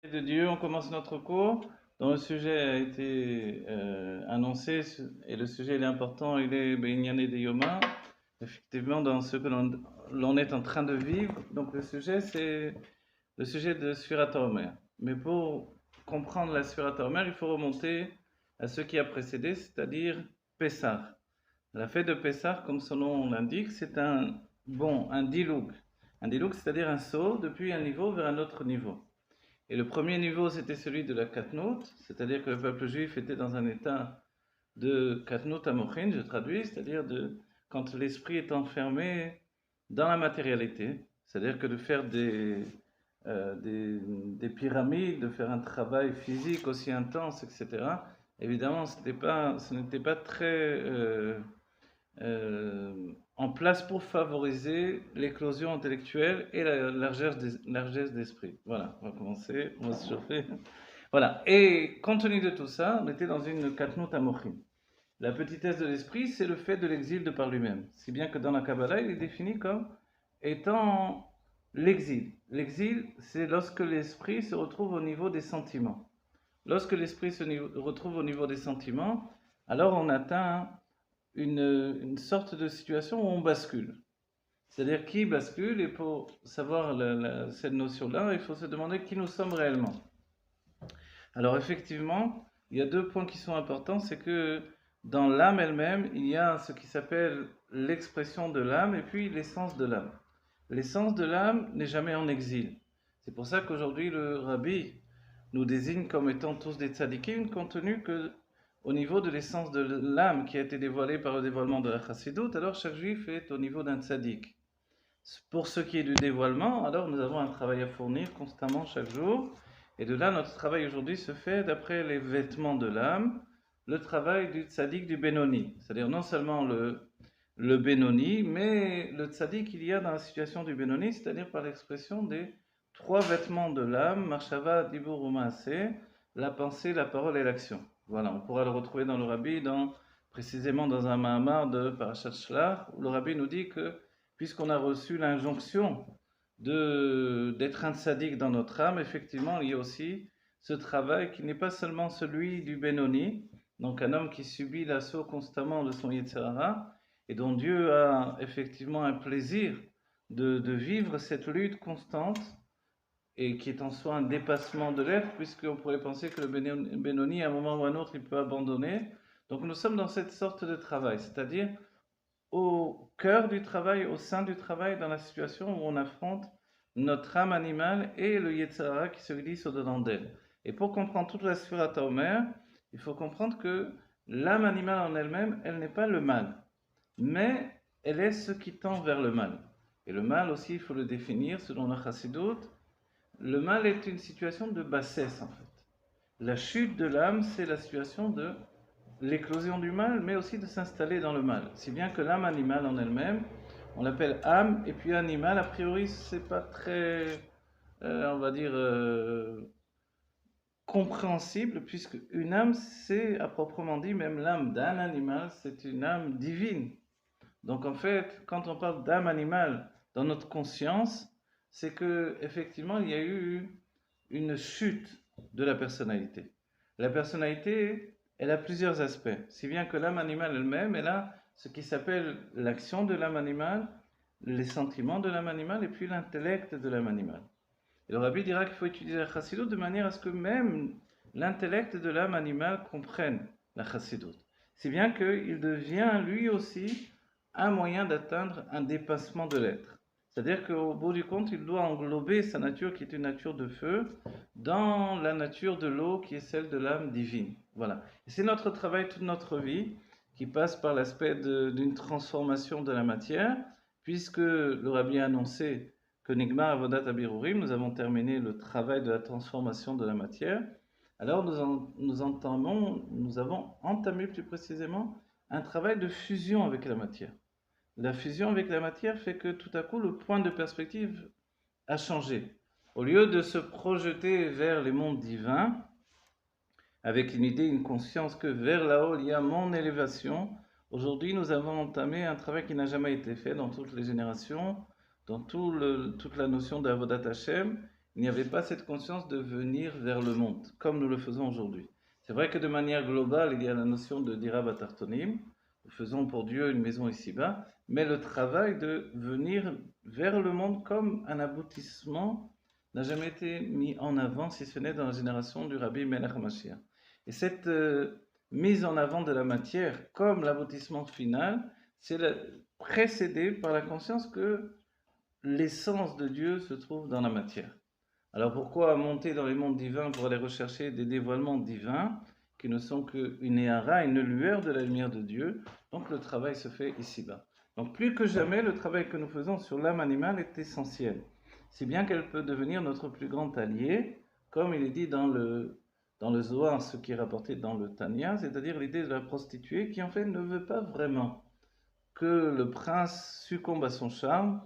De Dieu, on commence notre cours dont le sujet a été annoncé et le sujet il est important, il est Beignane de Yoma, effectivement dans ce que l'on est en train de vivre. Donc le sujet c'est le sujet de Sfirat HaOmer. Mais pour comprendre la Sfirat HaOmer, il faut remonter à ce qui a précédé, c'est-à-dire Pessah. La fête de Pessah, comme son nom l'indique, c'est un diloug. Un diloug, c'est-à-dire un saut depuis un niveau vers un autre niveau. Et le premier niveau, c'était celui de la Katnout, c'est-à-dire que le peuple juif était dans un état de Katnout Amochin, je traduis, c'est-à-dire quand l'esprit est enfermé dans la matérialité, c'est-à-dire que de faire des pyramides, de faire un travail physique aussi intense, etc. Évidemment, ce n'était pas très en place pour favoriser l'éclosion intellectuelle et la largesse d'esprit. Voilà, on va commencer, on va se chauffer. Voilà, et compte tenu de tout ça, on était dans une katnout amochim. La petitesse de l'esprit, c'est le fait de l'exil de par lui-même. Si bien que dans la Kabbalah, il est défini comme étant l'exil. L'exil, c'est lorsque l'esprit se retrouve au niveau des sentiments. Lorsque l'esprit se retrouve au niveau des sentiments, alors on atteint une sorte de situation où on bascule. C'est-à-dire qui bascule, et pour savoir cette notion-là, il faut se demander qui nous sommes réellement. Alors effectivement, il y a deux points qui sont importants, c'est que dans l'âme elle-même, il y a ce qui s'appelle l'expression de l'âme et puis l'essence de l'âme. L'essence de l'âme n'est jamais en exil. C'est pour ça qu'aujourd'hui le rabbi nous désigne comme étant tous des tzadikim, compte tenu que au niveau de l'essence de l'âme qui a été dévoilée par le dévoilement de la chassidoute, alors chaque juif est au niveau d'un tzadik. Pour ce qui est du dévoilement, alors nous avons un travail à fournir constamment chaque jour. Et de là, notre travail aujourd'hui se fait d'après les vêtements de l'âme, le travail du tzaddik du Benoni. C'est-à-dire non seulement le Benoni, mais le tzaddik qu'il y a dans la situation du Benoni, c'est-à-dire par l'expression des trois vêtements de l'âme, Marshava, Dibur ou Maaseh, la pensée, la parole et l'action. Voilà, on pourra le retrouver dans le Rabbi, précisément dans un Mahamar de Parashat Shlach, où le Rabbi nous dit que puisqu'on a reçu l'injonction d'être un tzaddik dans notre âme, effectivement, il y a aussi ce travail qui n'est pas seulement celui du Benoni, donc un homme qui subit l'assaut constamment de son Yetzer Hara, et dont Dieu a effectivement un plaisir de vivre cette lutte constante, et qui est en soi un dépassement de l'être, puisqu'on pourrait penser que le Benoni, à un moment ou à un autre, il peut abandonner. Donc nous sommes dans cette sorte de travail, c'est-à-dire au cœur du travail, au sein du travail, dans la situation où on affronte notre âme animale et le Yetzara qui se glisse au-dedans d'elle. Et pour comprendre toute la Sfirat HaOmer, il faut comprendre que l'âme animale en elle-même, elle n'est pas le mal, mais elle est ce qui tend vers le mal. Et le mal aussi, il faut le définir selon la Chassidut. Le mal est une situation de bassesse en fait. La chute de l'âme, c'est la situation de l'éclosion du mal, mais aussi de s'installer dans le mal. Si bien que l'âme animale en elle-même, on l'appelle âme, et puis animal, a priori, c'est pas très, on va dire, compréhensible, puisque une âme, c'est à proprement dit, même l'âme d'un animal, c'est une âme divine. Donc en fait, quand on parle d'âme animale dans notre conscience, c'est que effectivement il y a eu une chute de la personnalité. La personnalité, elle a plusieurs aspects, si bien que l'âme animale elle-même, elle a ce qui s'appelle l'action de l'âme animale, les sentiments de l'âme animale et puis l'intellect de l'âme animale. Et le rabbi dira qu'il faut utiliser la chassidut de manière à ce que même l'intellect de l'âme animale comprenne la chassidut. Si bien qu'il devient lui aussi un moyen d'atteindre un dépassement de l'être. C'est-à-dire qu'au bout du compte, il doit englober sa nature qui est une nature de feu dans la nature de l'eau qui est celle de l'âme divine. Voilà. Et c'est notre travail toute notre vie qui passe par l'aspect d'une transformation de la matière, puisque le rabbi a annoncé que Nigmar Avodat Abirurim, nous avons terminé le travail de la transformation de la matière. Alors nous avons entamé plus précisément un travail de fusion avec la matière. La fusion avec la matière fait que tout à coup le point de perspective a changé. Au lieu de se projeter vers les mondes divins, avec une idée, une conscience que vers là-haut il y a mon élévation, aujourd'hui nous avons entamé un travail qui n'a jamais été fait dans toutes les générations, dans toute la notion d'Avodat Hashem. il n'y avait pas cette conscience de venir vers le monde, comme nous le faisons aujourd'hui. C'est vrai que de manière globale, il y a la notion de dira batartonim, nous faisons pour Dieu une maison ici-bas, mais le travail de venir vers le monde comme un aboutissement n'a jamais été mis en avant, si ce n'est dans la génération du Rabbi Melech HaMashiach. Et cette mise en avant de la matière comme l'aboutissement final, c'est précédé par la conscience que l'essence de Dieu se trouve dans la matière. Alors pourquoi monter dans les mondes divins pour aller rechercher des dévoilements divins qui ne sont qu'une éhara, une lueur de la lumière de Dieu? Donc le travail se fait ici-bas. Donc plus que jamais, le travail que nous faisons sur l'âme animale est essentiel. Si bien qu'elle peut devenir notre plus grand allié, comme il est dit dans le Zohar, ce qui est rapporté dans le Tanya, c'est-à-dire l'idée de la prostituée qui en fait ne veut pas vraiment que le prince succombe à son charme,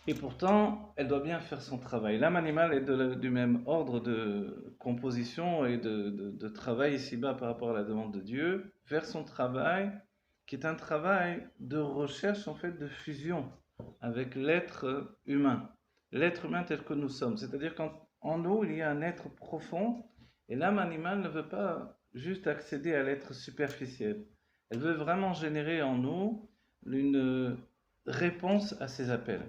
et pourtant, elle doit bien faire son travail. L'âme animale est du même ordre de composition et de travail ici-bas par rapport à la demande de Dieu, vers son travail, qui est un travail de recherche, en fait, de fusion avec l'être humain. L'être humain tel que nous sommes. C'est-à-dire qu'en nous, il y a un être profond, et l'âme animale ne veut pas juste accéder à l'être superficiel. Elle veut vraiment générer en nous une réponse à ses appels.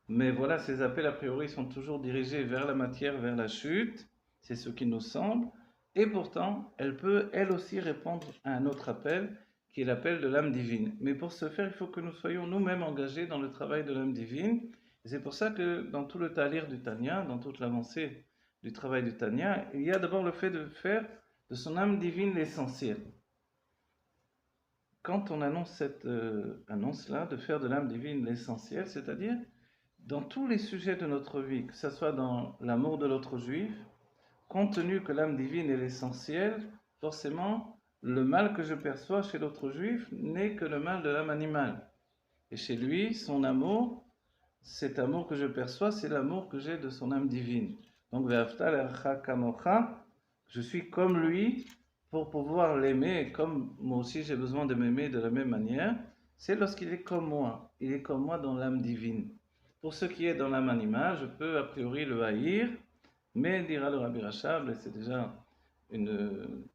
Mais voilà, ces appels, a priori, sont toujours dirigés vers la matière, vers la chute. C'est ce qui nous semble. Et pourtant, elle peut, elle aussi, répondre à un autre appel, qui est l'appel de l'âme divine. Mais pour ce faire, il faut que nous soyons nous-mêmes engagés dans le travail de l'âme divine. Et c'est pour ça que dans tout le talir du Tanya, dans toute l'avancée du travail du Tanya, il y a d'abord le fait de faire de son âme divine l'essentiel. Quand on annonce cette annonce-là, de faire de l'âme divine l'essentiel, c'est-à-dire dans tous les sujets de notre vie, que ce soit dans l'amour de l'autre juif, compte tenu que l'âme divine est l'essentiel, forcément, le mal que je perçois chez l'autre juif n'est que le mal de l'âme animale. Et chez lui, son amour, cet amour que je perçois, c'est l'amour que j'ai de son âme divine. Donc, je suis comme lui pour pouvoir l'aimer, et comme moi aussi j'ai besoin de m'aimer de la même manière, c'est lorsqu'il est comme moi. Il est comme moi dans l'âme divine. Pour ce qui est dans l'âme animale, je peux a priori le haïr, mais dira le Rabbi Rachab, et c'est déjà une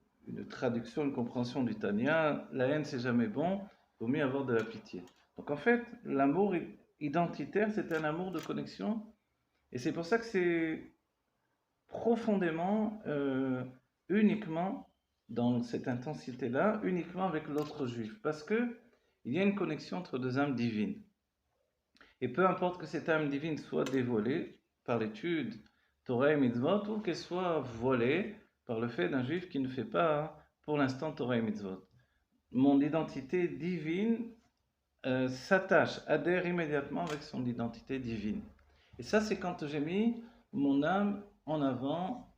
traduction, une compréhension du Tanya, la haine c'est jamais bon, il vaut mieux avoir de la pitié. Donc en fait, l'amour identitaire, c'est un amour de connexion, et c'est pour ça que c'est profondément, uniquement dans cette intensité-là, uniquement avec l'autre juif, parce que il y a une connexion entre deux âmes divines. Et peu importe que cette âme divine soit dévoilée par l'étude Torah et Mitzvot, ou qu'elle soit volée par le fait d'un juif qui ne fait pas, pour l'instant, Torah et Mitzvot. Mon identité divine s'attache, adhère immédiatement avec son identité divine. Et ça, c'est quand j'ai mis mon âme en avant,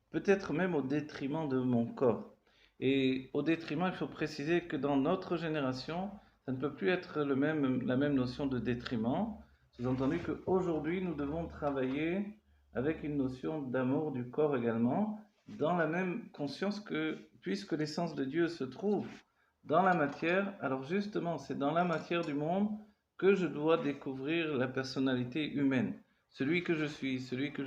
peut-être même au détriment de mon corps. Et au détriment, il faut préciser que dans notre génération, ça ne peut plus être la même notion de détriment. Sous-entendu qu'aujourd'hui, nous devons travailler avec une notion d'amour du corps également, dans la même conscience que, puisque l'essence de Dieu se trouve dans la matière, alors justement, c'est dans la matière du monde que je dois découvrir la personnalité humaine, celui que je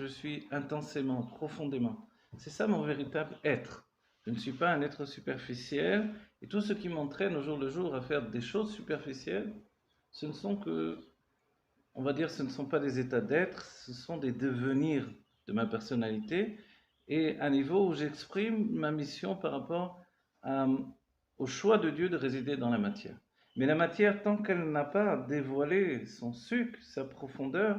suis intensément, profondément. C'est ça mon véritable être. Je ne suis pas un être superficiel, et tout ce qui m'entraîne au jour le jour à faire des choses superficielles, ce ne sont que, on va dire, ce ne sont pas des états d'être, ce sont des devenirs de ma personnalité, et un niveau où j'exprime ma mission par rapport au choix de Dieu de résider dans la matière. Mais la matière, tant qu'elle n'a pas dévoilé son sucre, sa profondeur,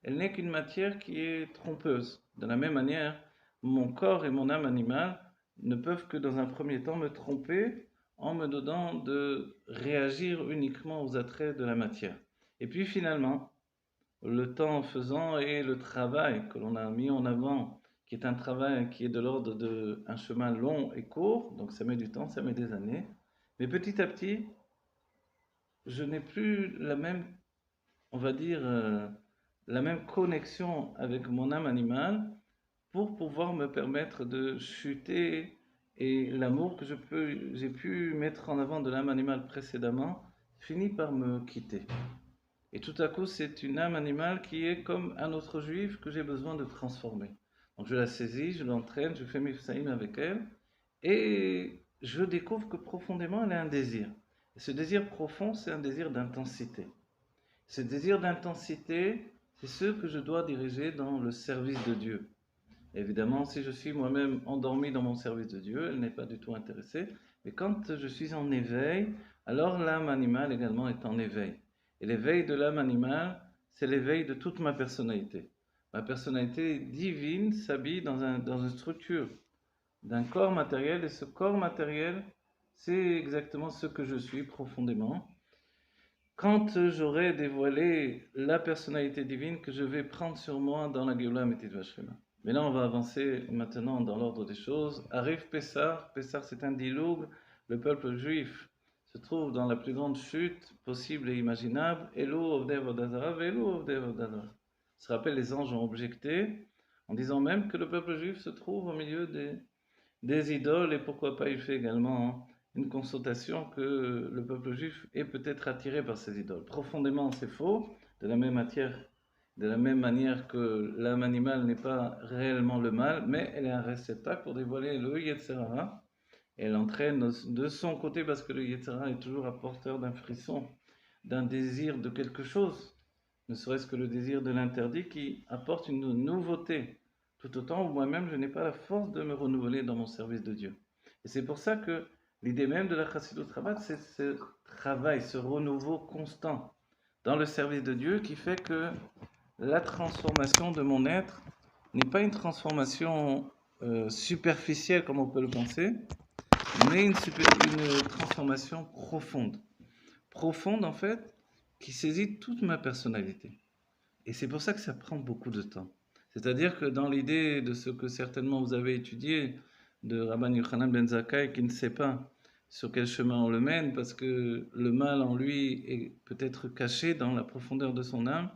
elle n'est qu'une matière qui est trompeuse. De la même manière, mon corps et mon âme animale ne peuvent que dans un premier temps me tromper en me donnant de réagir uniquement aux attraits de la matière. Et puis finalement, le temps faisant et le travail que l'on a mis en avant, qui est un travail qui est de l'ordre d'un chemin long et court, donc ça met du temps, ça met des années, mais petit à petit, je n'ai plus la même, on va dire, la même connexion avec mon âme animale pour pouvoir me permettre de chuter, et l'amour que j'ai pu mettre en avant de l'âme animale précédemment finit par me quitter. Et tout à coup, c'est une âme animale qui est comme un autre juif que j'ai besoin de transformer. Donc je la saisis, je l'entraîne, je fais mes psaïm avec elle, et je découvre que profondément, elle a un désir. Et ce désir profond, c'est un désir d'intensité. Ce désir d'intensité, c'est ce que je dois diriger dans le service de Dieu. Évidemment, si je suis moi-même endormi dans mon service de Dieu, elle n'est pas du tout intéressée. Mais quand je suis en éveil, alors l'âme animale également est en éveil. Et l'éveil de l'âme animale, c'est l'éveil de toute ma personnalité. Ma personnalité divine s'habille dans une structure d'un corps matériel, et ce corps matériel, c'est exactement ce que je suis profondément. Quand j'aurai dévoilé la personnalité divine que je vais prendre sur moi dans la Géoula Amétit Vachrema. Mais là, on va avancer maintenant dans l'ordre des choses. Arrive Pessah. Pessah, c'est un dialogue. Le peuple juif se trouve dans la plus grande chute possible et imaginable. Elo Ovdei Vodazara, Velo Ovdei Vodazara. Se rappelle, les anges ont objecté en disant même que le peuple juif se trouve au milieu des idoles, et pourquoi pas il fait également une constatation que le peuple juif est peut-être attiré par ces idoles. Profondément, c'est faux, de la même manière que l'âme animale n'est pas réellement le mal, mais elle est un réceptacle pour dévoiler le Yetzirah. Elle entraîne de son côté, parce que le Yetzirah est toujours apporteur d'un frisson, d'un désir de quelque chose, ne serait-ce que le désir de l'interdit qui apporte une nouveauté, tout autant où moi-même je n'ai pas la force de me renouveler dans mon service de Dieu. Et c'est pour ça que l'idée même de la Chassidut Rabbah, c'est ce travail, ce renouveau constant dans le service de Dieu qui fait que la transformation de mon être n'est pas une transformation superficielle comme on peut le penser, mais une transformation profonde. Profonde en fait, qui saisit toute ma personnalité. Et c'est pour ça que ça prend beaucoup de temps. C'est-à-dire que dans l'idée de ce que certainement vous avez étudié de Rabban Yochanan ben Zakkai, qui ne sait pas sur quel chemin on le mène, parce que le mal en lui est peut-être caché dans la profondeur de son âme,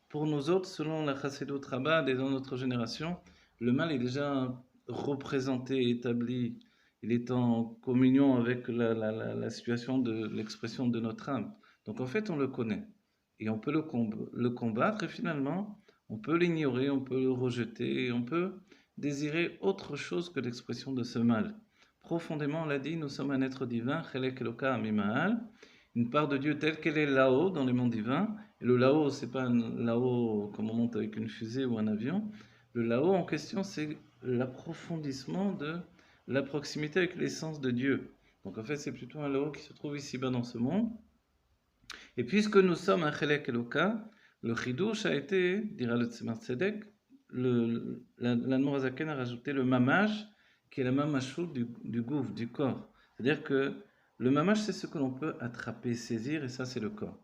pour nous autres, selon la Chassidut Rabbah et dans notre génération, le mal est déjà représenté, établi. Il est en communion avec la situation de l'expression de notre âme. Donc en fait, on le connaît. Et on peut le combattre, et finalement, on peut l'ignorer, on peut le rejeter, et on peut désirer autre chose que l'expression de ce mal. Profondément, on l'a dit, nous sommes un être divin, Chelek Eloka Amimahal, une part de Dieu telle qu'elle est là-haut, dans les mondes divins. Et le là-haut, c'est pas un là-haut comme on monte avec une fusée ou un avion. Le là-haut en question, c'est l'approfondissement de la proximité avec l'essence de Dieu. Donc en fait, c'est plutôt un là-haut qui se trouve ici-bas dans ce monde. Et puisque nous sommes un Chelek Eloka, le Chidouche a été, dira le Tzemar Tzedek, l'Admorazaken a rajouté le mamage, qui est la mamashou du gouffre, du corps. C'est-à-dire que le mamage, c'est ce que l'on peut attraper, saisir, et ça, c'est le corps.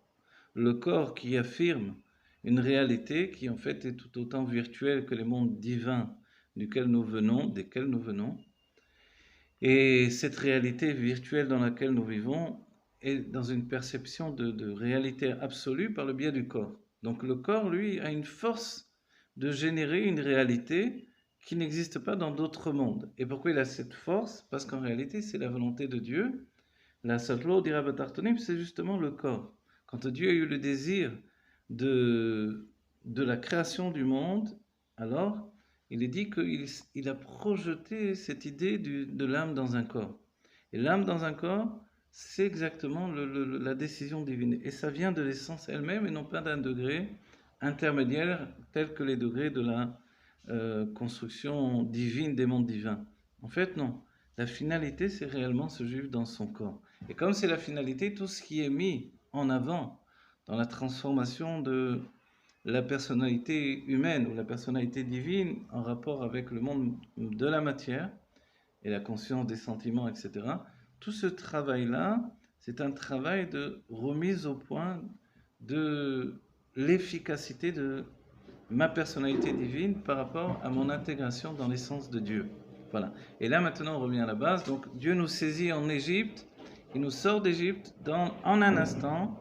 Le corps qui affirme une réalité qui, en fait, est tout autant virtuelle que les mondes divins desquels nous venons. Et cette réalité virtuelle dans laquelle nous vivons est dans une perception de réalité absolue par le biais du corps. Donc le corps, lui, a une force de générer une réalité qui n'existe pas dans d'autres mondes. Et pourquoi il a cette force? Parce qu'en réalité, c'est la volonté de Dieu. La Satlo dira Batartonim, c'est justement le corps. Quand Dieu a eu le désir de la création du monde, alors il est dit qu'il a projeté cette idée de l'âme dans un corps. Et l'âme dans un corps, c'est exactement la décision divine. Et ça vient de l'essence elle-même et non pas d'un degré intermédiaire tel que les degrés de la construction divine des mondes divins. En fait, non. La finalité, c'est réellement ce juif dans son corps. Et comme c'est la finalité, tout ce qui est mis en avant dans la transformation de la personnalité humaine ou la personnalité divine en rapport avec le monde de la matière et la conscience des sentiments, etc. Tout ce travail-là, c'est un travail de remise au point de l'efficacité de ma personnalité divine par rapport à mon intégration dans l'essence de Dieu. Voilà. Et là, maintenant, on revient à la base. Donc, Dieu nous saisit en Égypte, il nous sort d'Égypte en un instant.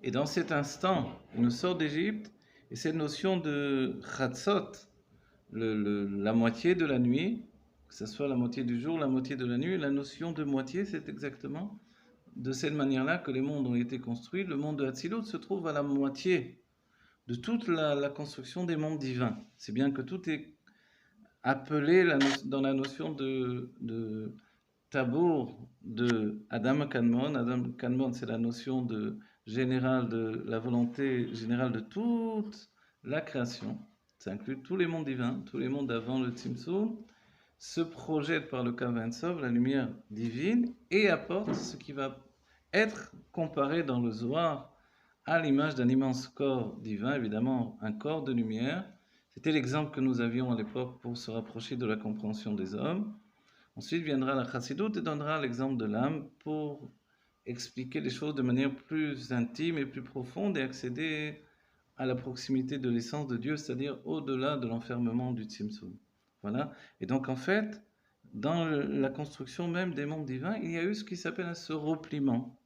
Et dans cet instant, il nous sort d'Égypte, et cette notion de Chatzot, la moitié de la nuit, que ce soit la moitié du jour, la moitié de la nuit, la notion de moitié, c'est exactement de cette manière-là que les mondes ont été construits. Le monde de Hatzilut se trouve à la moitié de toute la construction des mondes divins. C'est bien que tout est appelé dans la notion de Tabour de Adam Kadmon. Adam Kadmon, c'est la notion générale de la volonté générale de toute la création. Ça inclut tous les mondes divins, tous les mondes d'avant le Tzimtzum, se projette par le Kav Sof, la lumière divine, et apporte ce qui va être comparé dans le Zohar à l'image d'un immense corps divin, évidemment un corps de lumière. C'était l'exemple que nous avions à l'époque pour se rapprocher de la compréhension des hommes. Ensuite viendra la Chassidut et donnera l'exemple de l'âme pour expliquer les choses de manière plus intime et plus profonde et accéder à la proximité de l'essence de Dieu, c'est-à-dire au-delà de l'enfermement du Tzimtzum. Voilà. Et donc en fait, dans la construction même des mondes divins, il y a eu ce qui s'appelle ce repliement.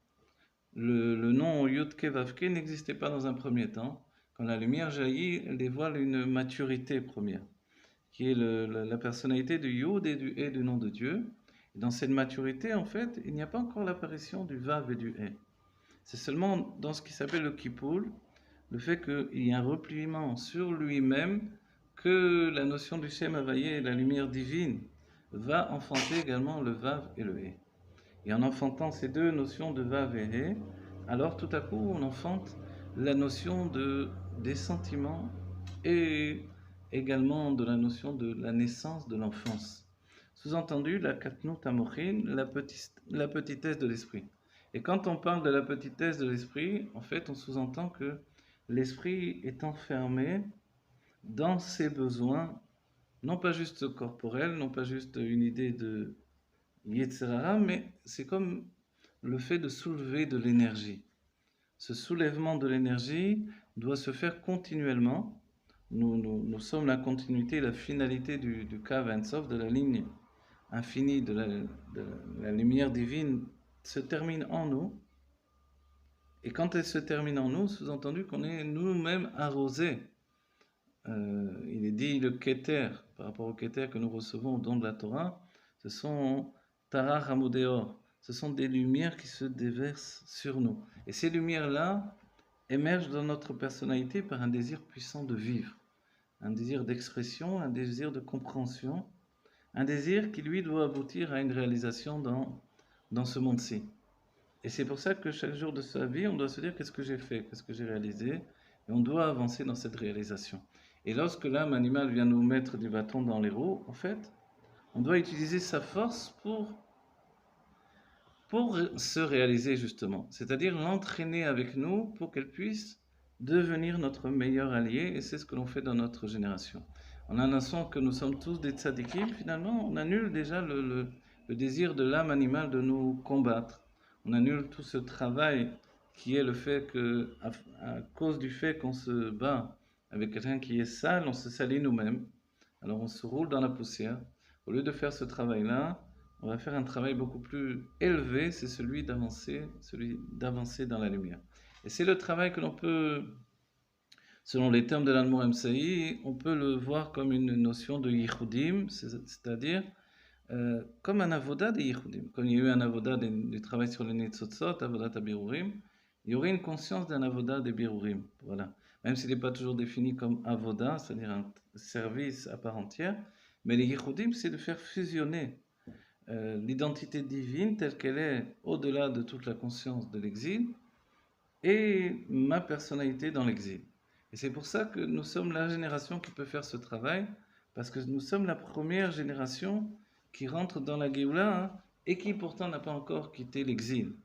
Le nom Yudke Vavke n'existait pas dans un premier temps. Quand la lumière jaillit, elle dévoile une maturité première, qui est la personnalité du Yud et du He du nom de Dieu. Et dans cette maturité, en fait, il n'y a pas encore l'apparition du Vav et du He. C'est seulement dans ce qui s'appelle le Kippoul, le fait qu'il y a un repliement sur lui-même, que la notion du Shem Havayé, la lumière divine, va enfanter également le Vav et le He. Et en enfantant ces deux notions de Vav et He, alors tout à coup on enfante la notion des sentiments et également de la notion de la naissance de l'enfance. Sous-entendu, la Katnut Amochin, la petitesse de l'esprit. Et quand on parle de la petitesse de l'esprit, en fait, on sous-entend que l'esprit est enfermé dans ses besoins, non pas juste corporels, non pas juste une idée de Yetzirah, mais c'est comme le fait de soulever de l'énergie. Ce soulèvement de l'énergie doit se faire continuellement. Nous sommes la continuité, la finalité du Kav Ein Sof, de la ligne infinie de la lumière divine se termine en nous. Et quand elle se termine en nous, sous-entendu qu'on est nous-mêmes arrosés. Il est dit le Keter, par rapport au Keter que nous recevons au don de la Torah, ce sont Tarach Hamodeor, ce sont des lumières qui se déversent sur nous. Et ces lumières-là émergent dans notre personnalité par un désir puissant de vivre, un désir d'expression, un désir de compréhension, un désir qui lui doit aboutir à une réalisation dans ce monde-ci. Et c'est pour ça que chaque jour de sa vie, on doit se dire qu'est-ce que j'ai fait, qu'est-ce que j'ai réalisé, et on doit avancer dans cette réalisation. Et lorsque l'âme animale vient nous mettre du bâton dans les roues, en fait, on doit utiliser sa force pour se réaliser justement, c'est-à-dire l'entraîner avec nous pour qu'elle puisse devenir notre meilleur allié, et c'est ce que l'on fait dans notre génération. En annonçant que nous sommes tous des tzadikim, finalement, on annule déjà le désir de l'âme animale de nous combattre. On annule tout ce travail qui est le fait que, à cause du fait qu'on se bat avec quelqu'un qui est sale, on se salit nous-mêmes. Alors on se roule dans la poussière. Au lieu de faire ce travail-là, on va faire un travail beaucoup plus élevé, c'est celui d'avancer dans la lumière. Et c'est le travail que l'on peut, selon les termes de l'Admor Emsaï, on peut le voir comme une notion de yichudim, c'est-à-dire comme un avoda des yichudim. Comme il y a eu un avoda du travail sur les nitzotzot, avodat abirurim, il y aurait une conscience d'un avoda des birurim. Voilà. Même s'il n'est pas toujours défini comme avoda, c'est-à-dire un service à part entière, mais les yichudim, c'est de faire fusionner l'identité divine telle qu'elle est au-delà de toute la conscience de l'exil et ma personnalité dans l'exil. Et c'est pour ça que nous sommes la génération qui peut faire ce travail, parce que nous sommes la première génération qui rentre dans la Géoula, hein, et qui pourtant n'a pas encore quitté l'exil.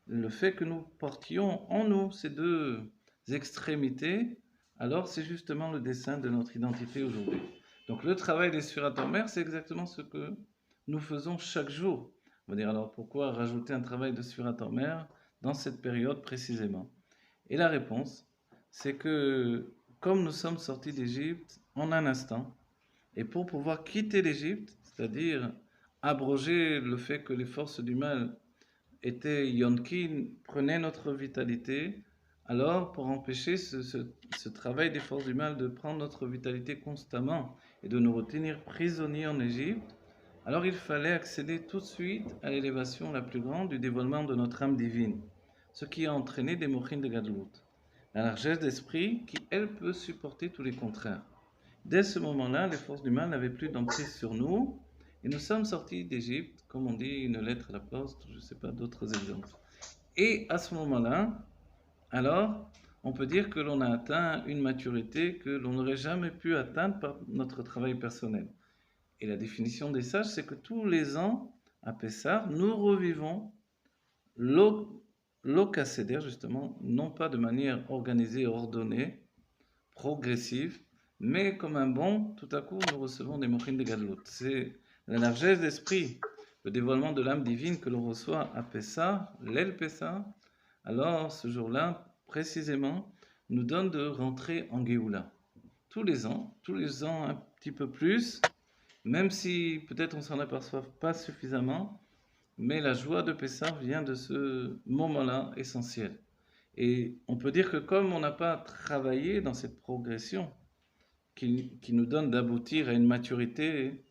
Le fait que nous portions en nous ces deux extrémités, alors c'est justement le dessin de notre identité aujourd'hui. Donc le travail des Sfirat Omer, c'est exactement ce que nous faisons chaque jour. On va dire alors pourquoi rajouter un travail de Sfirat Omer dans cette période précisément? Et la réponse, c'est que comme nous sommes sortis d'Égypte en un instant, et pour pouvoir quitter l'Égypte, c'est-à-dire abroger le fait que les forces du mal étaient Yonkin, prenaient notre vitalité, alors pour empêcher ce travail des forces du mal de prendre notre vitalité constamment et de nous retenir prisonniers en Égypte, Alors il fallait accéder tout de suite à l'élévation la plus grande du dévoilement de notre âme divine, ce qui a entraîné des mochines de Gadlut, la largesse d'esprit qui, elle, peut supporter tous les contraires. Dès ce moment-là, les forces du mal n'avaient plus d'emprise sur nous, et nous sommes sortis d'Égypte, comme on dit, une lettre à la poste, je ne sais pas d'autres exemples. Et à ce moment-là, alors, on peut dire que l'on a atteint une maturité que l'on n'aurait jamais pu atteindre par notre travail personnel. Et la définition des sages, c'est que tous les ans, à Pessah, nous revivons l'Okasséder, justement, non pas de manière organisée, ordonnée, progressive, mais comme un bond, tout à coup, nous recevons des mochines de Gadlut. C'est la largesse d'esprit, le dévoilement de l'âme divine que l'on reçoit à Pessah, l'El Pessah. Alors, ce jour-là, précisément, nous donne de rentrer en Géoula. Tous les ans un petit peu plus, même si peut-être on s'en aperçoit pas suffisamment, mais la joie de Pessah vient de ce moment-là essentiel. Et on peut dire que comme on n'a pas travaillé dans cette progression qui nous donne d'aboutir à une maturité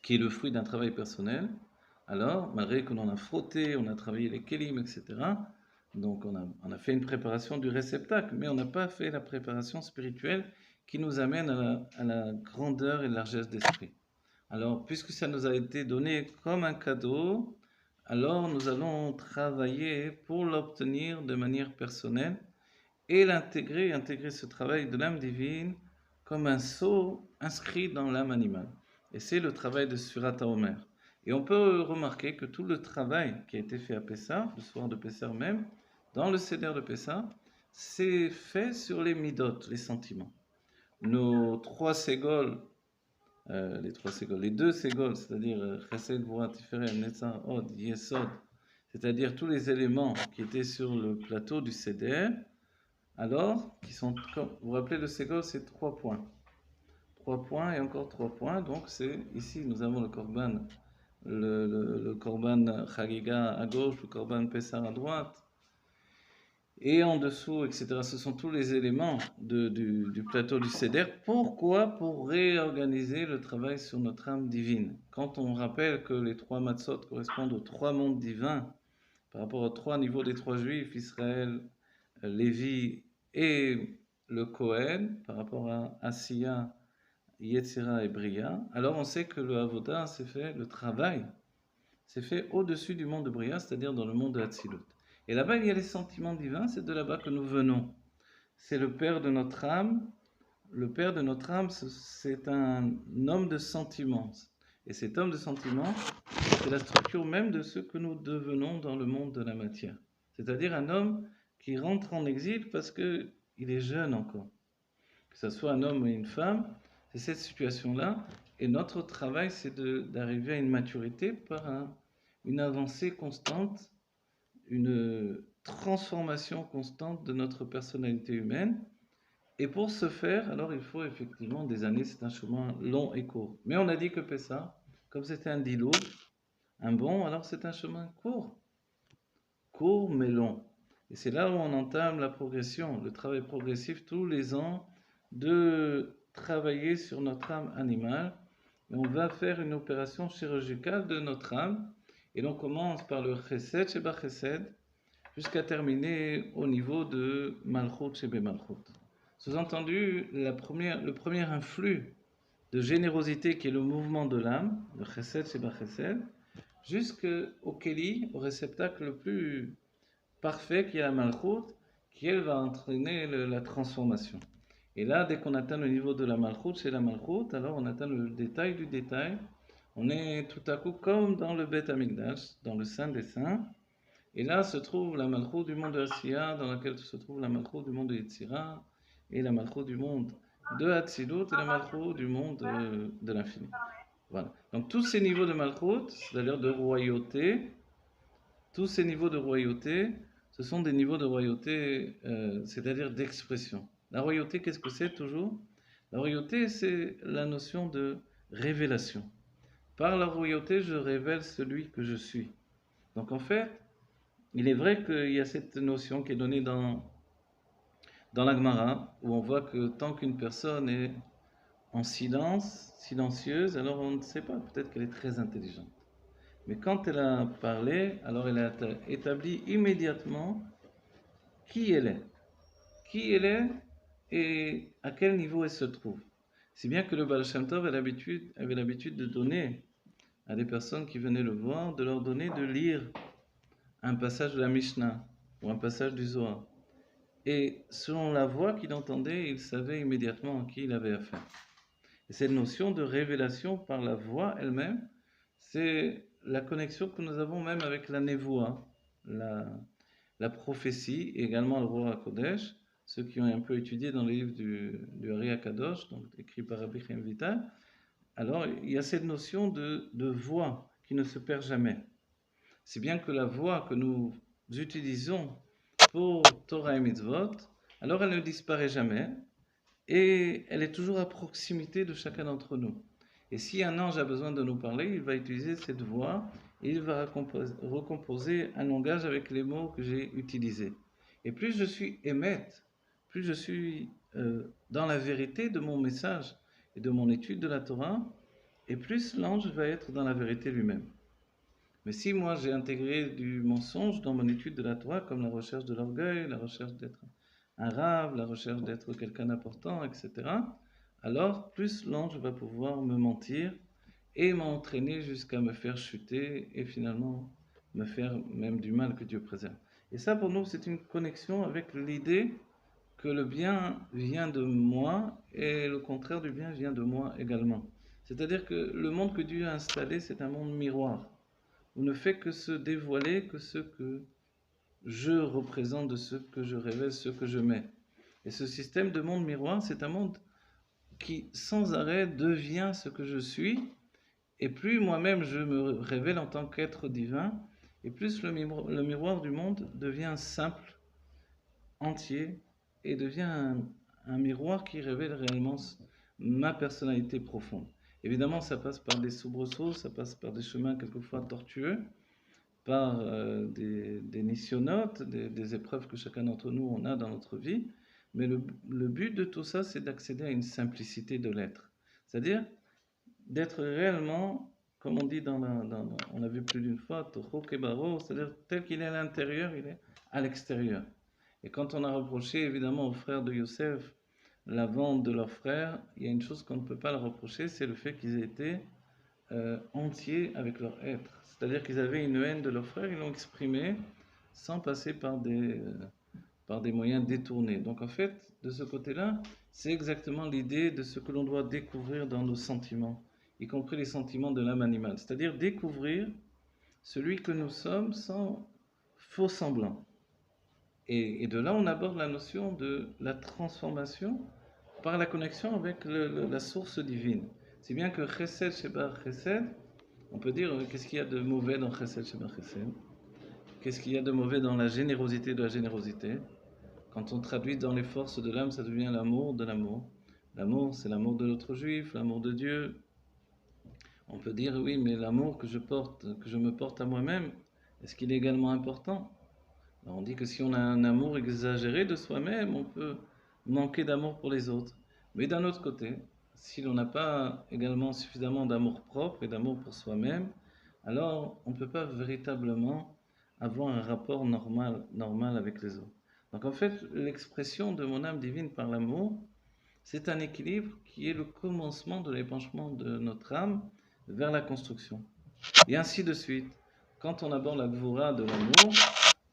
qui est le fruit d'un travail personnel, alors malgré qu'on en a frotté, on a travaillé les kelim, etc., donc on a fait une préparation du réceptacle, mais on n'a pas fait la préparation spirituelle qui nous amène à la grandeur et largesse d'esprit. Alors, puisque ça nous a été donné comme un cadeau, alors nous allons travailler pour l'obtenir de manière personnelle et intégrer ce travail de l'âme divine comme un sceau inscrit dans l'âme animale. Et c'est le travail de Surat HaOmer. Et on peut remarquer que tout le travail qui a été fait à Pessah, le soir de Pessah même, dans le Seder de Pessah, c'est fait sur les midot, les sentiments. Nos trois ségols, les deux ségols, c'est-à-dire Chesed, Gvura, Tiferet, Netzah, Od, Yesod, c'est-à-dire tous les éléments qui étaient sur le plateau du Seder, alors, vous vous rappelez le ségol, c'est 3 points. 3 points et encore 3 points. Donc, c'est ici, nous avons le korban, le korban chagiga à gauche, le korban pessar à droite. Et en dessous, etc. Ce sont tous les éléments du plateau du Seder. Pourquoi? Pour réorganiser le travail sur notre âme divine. Quand on rappelle que les 3 matzot correspondent aux 3 mondes divins, par rapport aux 3 niveaux des 3 juifs, Israël, Lévi et le Kohen, par rapport à Asiya, Yetzira et Bria, alors on sait que le Avoda, c'est fait, le travail, c'est fait au-dessus du monde de Bria, c'est-à-dire dans le monde de Hatzilut. Et là-bas, il y a les sentiments divins, c'est de là-bas que nous venons. C'est le Père de notre âme. Le Père de notre âme, c'est un homme de sentiments. Et cet homme de sentiments, c'est la structure même de ce que nous devenons dans le monde de la matière. C'est-à-dire un homme qui rentre en exil parce qu'il est jeune encore. Que ce soit un homme ou une femme, c'est cette situation-là. Et notre travail, c'est d'arriver à une maturité par une avancée constante, une transformation constante de notre personnalité humaine. Et pour ce faire, alors il faut effectivement des années, c'est un chemin long et court. Mais on a dit que Pessah, comme c'était un dilour, un bond, alors c'est un chemin court mais long. Et c'est là où on entame la progression, le travail progressif tous les ans de travailler sur notre âme animale. Et on va faire une opération chirurgicale de notre âme. Et l'on commence par le chesed sheba chesed jusqu'à terminer au niveau de malchut shebe malchut. Sous-entendu, le premier influx de générosité qui est le mouvement de l'âme, le chesed sheba chesed, jusqu'au keli, au réceptacle le plus parfait qui est la malchut, qui elle va entraîner la transformation. Et là, dès qu'on atteint le niveau de la malchut, c'est la malchut, alors on atteint le détail du détail. On est tout à coup comme dans le Beth Amikdash, dans le Saint des Saints. Et là se trouve la malchut du monde de Asiya, dans laquelle se trouve la malchut du monde de Yetzira, et la malchut du monde de Hatzilut, et la malchut du monde de l'infini. Voilà. Donc tous ces niveaux de malchut, c'est-à-dire de royauté, tous ces niveaux de royauté, ce sont des niveaux de royauté, c'est-à-dire d'expression. La royauté, qu'est-ce que c'est toujours? La royauté, c'est la notion de révélation. Par la royauté, je révèle celui que je suis. Donc en fait, il est vrai qu'il y a cette notion qui est donnée dans la Gemara, où on voit que tant qu'une personne est en silence, silencieuse, alors on ne sait pas, peut-être qu'elle est très intelligente. Mais quand elle a parlé, alors elle a établi immédiatement qui elle est. Qui elle est et à quel niveau elle se trouve. Si bien que le Baal Shem Tov avait l'habitude de donner à des personnes qui venaient le voir, de leur donner de lire un passage de la Mishnah ou un passage du Zohar. Et selon la voix qu'il entendait, il savait immédiatement à qui il avait affaire. Et cette notion de révélation par la voix elle-même, c'est la connexion que nous avons même avec la Nevoa, la prophétie, et également le roi Kodesh, ceux qui ont un peu étudié dans les livres du Ari Akadosh, donc écrit par Rabbi Chaim Vital. Alors, il y a cette notion de voix qui ne se perd jamais. Si bien que la voix que nous utilisons pour Torah et Mitzvot, alors elle ne disparaît jamais et elle est toujours à proximité de chacun d'entre nous. Et si un ange a besoin de nous parler, il va utiliser cette voix et il va recomposer un langage avec les mots que j'ai utilisés. Et plus je suis émette, plus je suis dans la vérité de mon message et de mon étude de la Torah, et plus l'ange va être dans la vérité lui-même. Mais si moi j'ai intégré du mensonge dans mon étude de la Torah, comme la recherche de l'orgueil, la recherche d'être un rave, la recherche d'être quelqu'un d'important, etc., alors plus l'ange va pouvoir me mentir et m'entraîner jusqu'à me faire chuter et finalement me faire même du mal, que Dieu préserve. Et ça pour nous c'est une connexion avec l'idée que le bien vient de moi et le contraire du bien vient de moi également. C'est-à-dire que le monde que Dieu a installé, c'est un monde miroir, où ne fait que se dévoiler que ce que je représente de ce que je révèle, ce que je mets. Et ce système de monde miroir, c'est un monde qui sans arrêt devient ce que je suis, et plus moi-même je me révèle en tant qu'être divin, et plus le miroir du monde devient simple, entier, et devient un miroir qui révèle réellement ma personnalité profonde. Évidemment, ça passe par des soubresauts, ça passe par des chemins quelquefois tortueux, par des nissionotes, des épreuves que chacun d'entre nous on a dans notre vie. Mais le but de tout ça, c'est d'accéder à une simplicité de l'être. C'est-à-dire d'être réellement, comme on dit on a vu plus d'une fois, Toho Kebaro, c'est-à-dire tel qu'il est à l'intérieur, il est à l'extérieur. Et quand on a reproché évidemment aux frères de Yosef la vente de leurs frères, il y a une chose qu'on ne peut pas leur reprocher, c'est le fait qu'ils aient été entiers avec leur être. C'est-à-dire qu'ils avaient une haine de leurs frères, ils l'ont exprimée sans passer par des moyens détournés. Donc en fait, de ce côté-là, c'est exactement l'idée de ce que l'on doit découvrir dans nos sentiments, y compris les sentiments de l'âme animale. C'est-à-dire découvrir celui que nous sommes sans faux semblant. Et de là, on aborde la notion de la transformation par la connexion avec la source divine. C'est bien que Chesed Sheba Chesed, on peut dire qu'est-ce qu'il y a de mauvais dans Chesed Sheba Chesed? Qu'est-ce qu'il y a de mauvais dans la générosité de la générosité? Quand on traduit dans les forces de l'âme, ça devient l'amour de l'amour. L'amour, c'est l'amour de l'autre juif, l'amour de Dieu. On peut dire oui, mais l'amour que je me porte à moi-même, est-ce qu'il est également important? Alors on dit que si on a un amour exagéré de soi-même, on peut manquer d'amour pour les autres. Mais d'un autre côté, si l'on n'a pas également suffisamment d'amour propre et d'amour pour soi-même, alors on ne peut pas véritablement avoir un rapport normal avec les autres. Donc en fait, l'expression de mon âme divine par l'amour, c'est un équilibre qui est le commencement de l'épanchement de notre âme vers la construction. Et ainsi de suite. Quand on aborde la gvura de l'amour,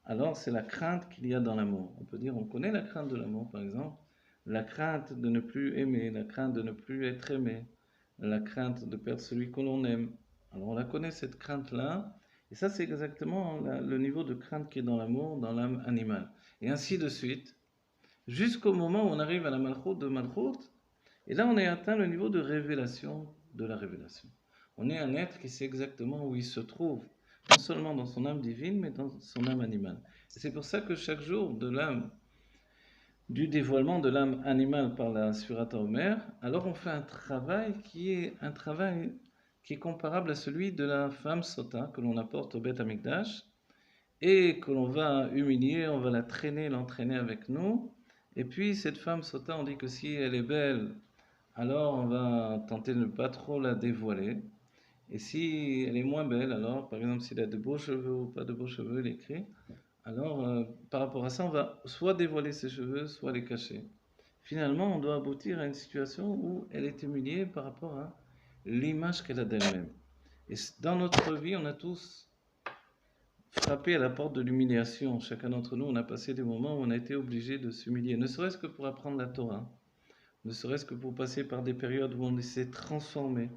alors c'est la crainte qu'il y a dans l'amour. On peut dire, on connaît la crainte de l'amour, par exemple, la crainte de ne plus aimer, la crainte de ne plus être aimé, la crainte de perdre celui que l'on aime. Alors on la connaît, cette crainte-là, et ça c'est exactement le niveau de crainte qui est dans l'amour, dans l'âme animale. Et ainsi de suite, jusqu'au moment où on arrive à la Malchut de Malchut, et là on est atteint le niveau de révélation de la révélation. On est un être qui sait exactement où il se trouve, non seulement dans son âme divine, mais dans son âme animale. Et c'est pour ça que chaque jour du dévoilement de l'âme animale par la Surata Omer, alors on fait un travail qui est comparable à celui de la femme sota que l'on apporte au Beth Amikdash et que l'on va humilier, on va la traîner, l'entraîner avec nous. Et puis cette femme sota, on dit que si elle est belle alors on va tenter de ne pas trop la dévoiler. Et si elle est moins belle, alors par exemple s'il a de beaux cheveux ou pas de beaux cheveux, il écrit, alors par rapport à ça, on va soit dévoiler ses cheveux, soit les cacher. Finalement, on doit aboutir à une situation où elle est humiliée par rapport à l'image qu'elle a d'elle-même. Et dans notre vie, on a tous frappé à la porte de l'humiliation. Chacun d'entre nous, on a passé des moments où on a été obligé de s'humilier, ne serait-ce que pour apprendre la Torah, ne serait-ce que pour passer par des périodes où on s'est transformé,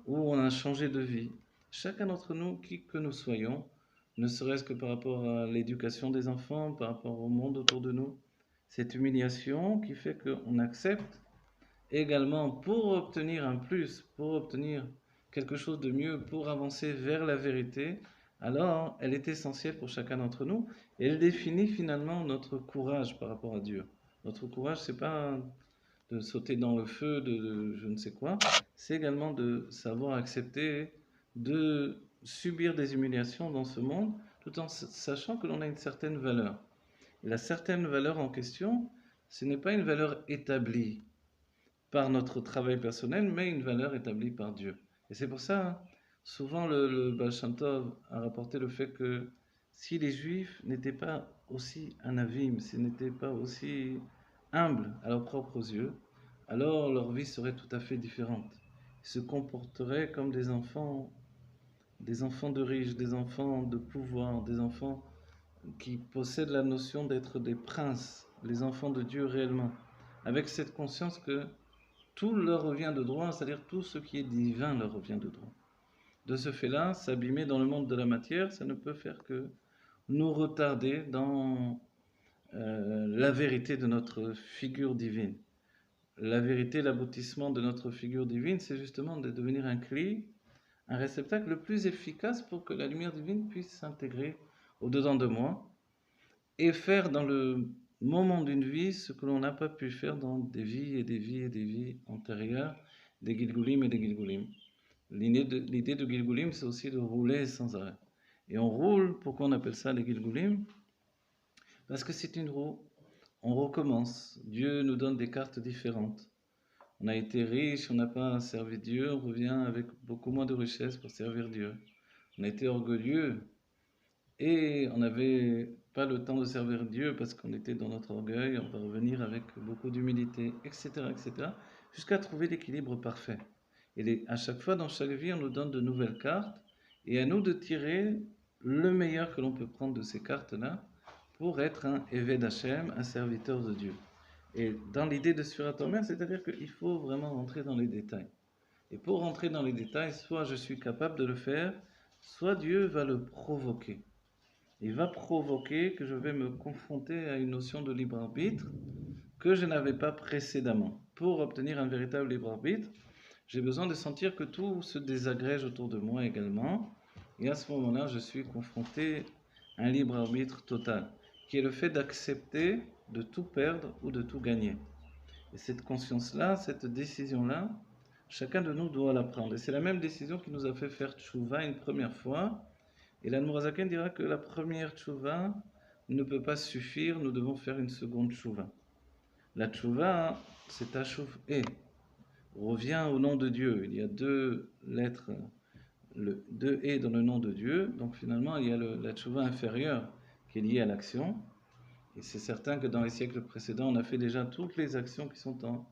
où on a changé de vie. Chacun d'entre nous, qui que nous soyons, ne serait-ce que par rapport à l'éducation des enfants, par rapport au monde autour de nous, cette humiliation qui fait qu'on accepte également pour obtenir un plus, pour obtenir quelque chose de mieux, pour avancer vers la vérité, alors elle est essentielle pour chacun d'entre nous et elle définit finalement notre courage par rapport à Dieu. Notre courage, c'est pas de sauter dans le feu de je ne sais quoi, c'est également de savoir accepter de subir des humiliations dans ce monde tout en sachant que l'on a une certaine valeur. Et la certaine valeur en question, ce n'est pas une valeur établie par notre travail personnel, mais une valeur établie par Dieu. Et c'est pour ça, hein, souvent le Baal Shem Tov a rapporté le fait que si les Juifs n'étaient pas aussi anavim, s'ils n'étaient pas aussi humbles à leurs propres yeux, alors leur vie serait tout à fait différente. Ils se comporteraient comme des enfants de riches, des enfants de pouvoir, des enfants qui possèdent la notion d'être des princes, les enfants de Dieu réellement, avec cette conscience que tout leur revient de droit, c'est-à-dire tout ce qui est divin leur revient de droit. De ce fait-là, s'abîmer dans le monde de la matière, ça ne peut faire que nous retarder dans la vérité de notre figure divine. La vérité, l'aboutissement de notre figure divine, c'est justement de devenir un cli, un réceptacle le plus efficace pour que la lumière divine puisse s'intégrer au-dedans de moi et faire dans le moment d'une vie ce que l'on n'a pas pu faire dans des vies et des vies et des vies antérieures, des Gilgulim et des Gilgulim. L'idée de Gilgulim, c'est aussi de rouler sans arrêt. Et on roule, pourquoi on appelle ça les Gilgulim? Parce que c'est une roue, on recommence. Dieu nous donne des cartes différentes. On a été riche, on n'a pas servi Dieu, on revient avec beaucoup moins de richesse pour servir Dieu. On a été orgueilleux, et on n'avait pas le temps de servir Dieu parce qu'on était dans notre orgueil, on va revenir avec beaucoup d'humilité, etc., jusqu'à trouver l'équilibre parfait. Et à chaque fois, dans chaque vie, on nous donne de nouvelles cartes, et à nous de tirer le meilleur que l'on peut prendre de ces cartes-là pour être un Eved Hashem, un serviteur de Dieu. Et dans l'idée de Sfirat Omer, c'est-à-dire qu'il faut vraiment rentrer dans les détails. Et pour rentrer dans les détails, soit je suis capable de le faire, soit Dieu va le provoquer. Il va provoquer que je vais me confronter à une notion de libre arbitre que je n'avais pas précédemment. Pour obtenir un véritable libre arbitre, j'ai besoin de sentir que tout se désagrège autour de moi également. Et à ce moment-là, je suis confronté à un libre arbitre total, qui est le fait d'accepter de tout perdre ou de tout gagner. Et cette conscience-là, cette décision-là, chacun de nous doit la prendre. Et c'est la même décision qui nous a fait faire tchouva une première fois. Et l'Admorazaken dira que la première tchouva ne peut pas suffire, nous devons faire une seconde tchouva. La tchouva, c'est tashuv et revient au nom de Dieu. Il y a deux lettres, deux et dans le nom de Dieu. Donc finalement, il y a la tchouva inférieure qui est liée à l'action. Et c'est certain que dans les siècles précédents, on a fait déjà toutes les actions qui sont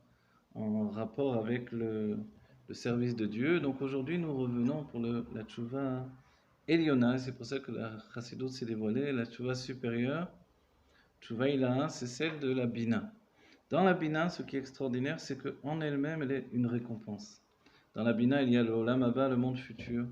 en rapport avec le service de Dieu. Donc aujourd'hui, nous revenons pour la tchouva Eliona, c'est pour ça que la Chassidut s'est dévoilée, la tchouva supérieure, tchouva Ilaha, c'est celle de la Bina. Dans la Bina, ce qui est extraordinaire, c'est qu'en elle-même, elle est une récompense. Dans la Bina, il y a le Olam Haba, le monde futur.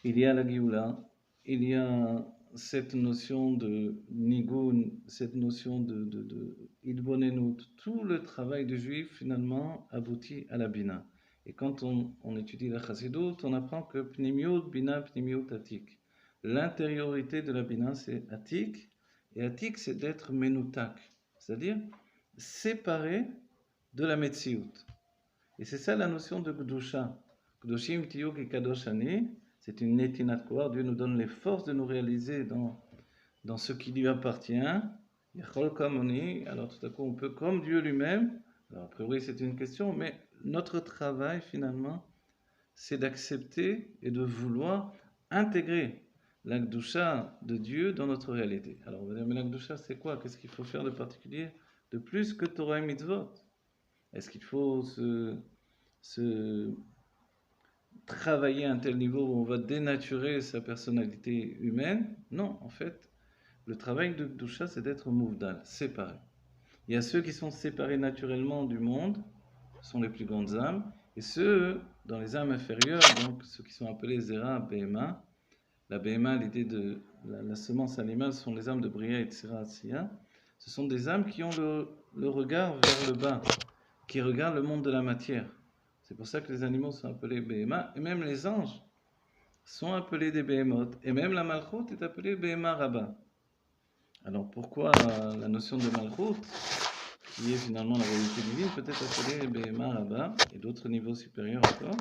Il y a la Géoula. Il y a cette notion de Nigun, cette notion de Idbonenut. Tout le travail du juif, finalement, aboutit à la Bina. Et quand on étudie la Chassidut, on apprend que Pnimiut, Bina, Pnimiut, Atik. L'intériorité de la Bina, c'est Atik. Et Atik, c'est d'être Menutak. C'est-à-dire séparé de la Metsiout. Et c'est ça la notion de Gdusha. Gdushim Tiyuk et Kadoshani, c'est une netinat koar. Dieu nous donne les forces de nous réaliser dans ce qui lui appartient. Yachol Kamoni, alors tout à coup on peut, comme Dieu lui-même, Alors, a priori, c'est une question, mais notre travail, finalement, c'est d'accepter et de vouloir intégrer l'Akdoucha de Dieu dans notre réalité. Alors, on va dire, mais l'Akdoucha, c'est quoi? Qu'est-ce qu'il faut faire de particulier, de plus que Torah et Mitzvot? Est-ce qu'il faut se travailler à un tel niveau où on va dénaturer sa personnalité humaine? Non, en fait, le travail de Kdusha, c'est d'être mouvdal, séparé. Il y a ceux qui sont séparés naturellement du monde, sont les plus grandes âmes, et ceux dans les âmes inférieures, donc ceux qui sont appelés Zera, Behema. La Behema, l'idée de la semence animale, sont les âmes de Bria et de Tsira Asiya. Ce sont des âmes qui ont le regard vers le bas, qui regardent le monde de la matière. C'est pour ça que les animaux sont appelés Behema, et même les anges sont appelés des Behemoth, et même la Malchut est appelée Behema Rabba. Alors pourquoi la notion de Malchut, qui est finalement la réalité divine, peut être appelée Behema Rabba, et d'autres niveaux supérieurs encore?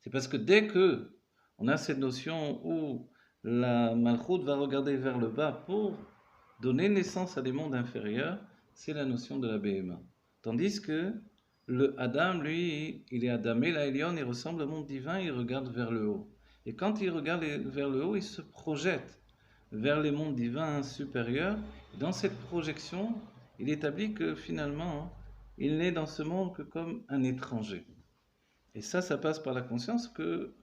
C'est parce que dès que on a cette notion où la Malchut va regarder vers le bas pour donner naissance à des mondes inférieurs, c'est la notion de la Behema. Tandis que le Adam, lui, il est Adam et la Elion, il ressemble au monde divin, il regarde vers le haut. Et quand il regarde vers le haut, il se projette vers les mondes divins supérieurs. Et dans cette projection, il établit que finalement, il n'est dans ce monde que comme un étranger. Et ça passe par la conscience que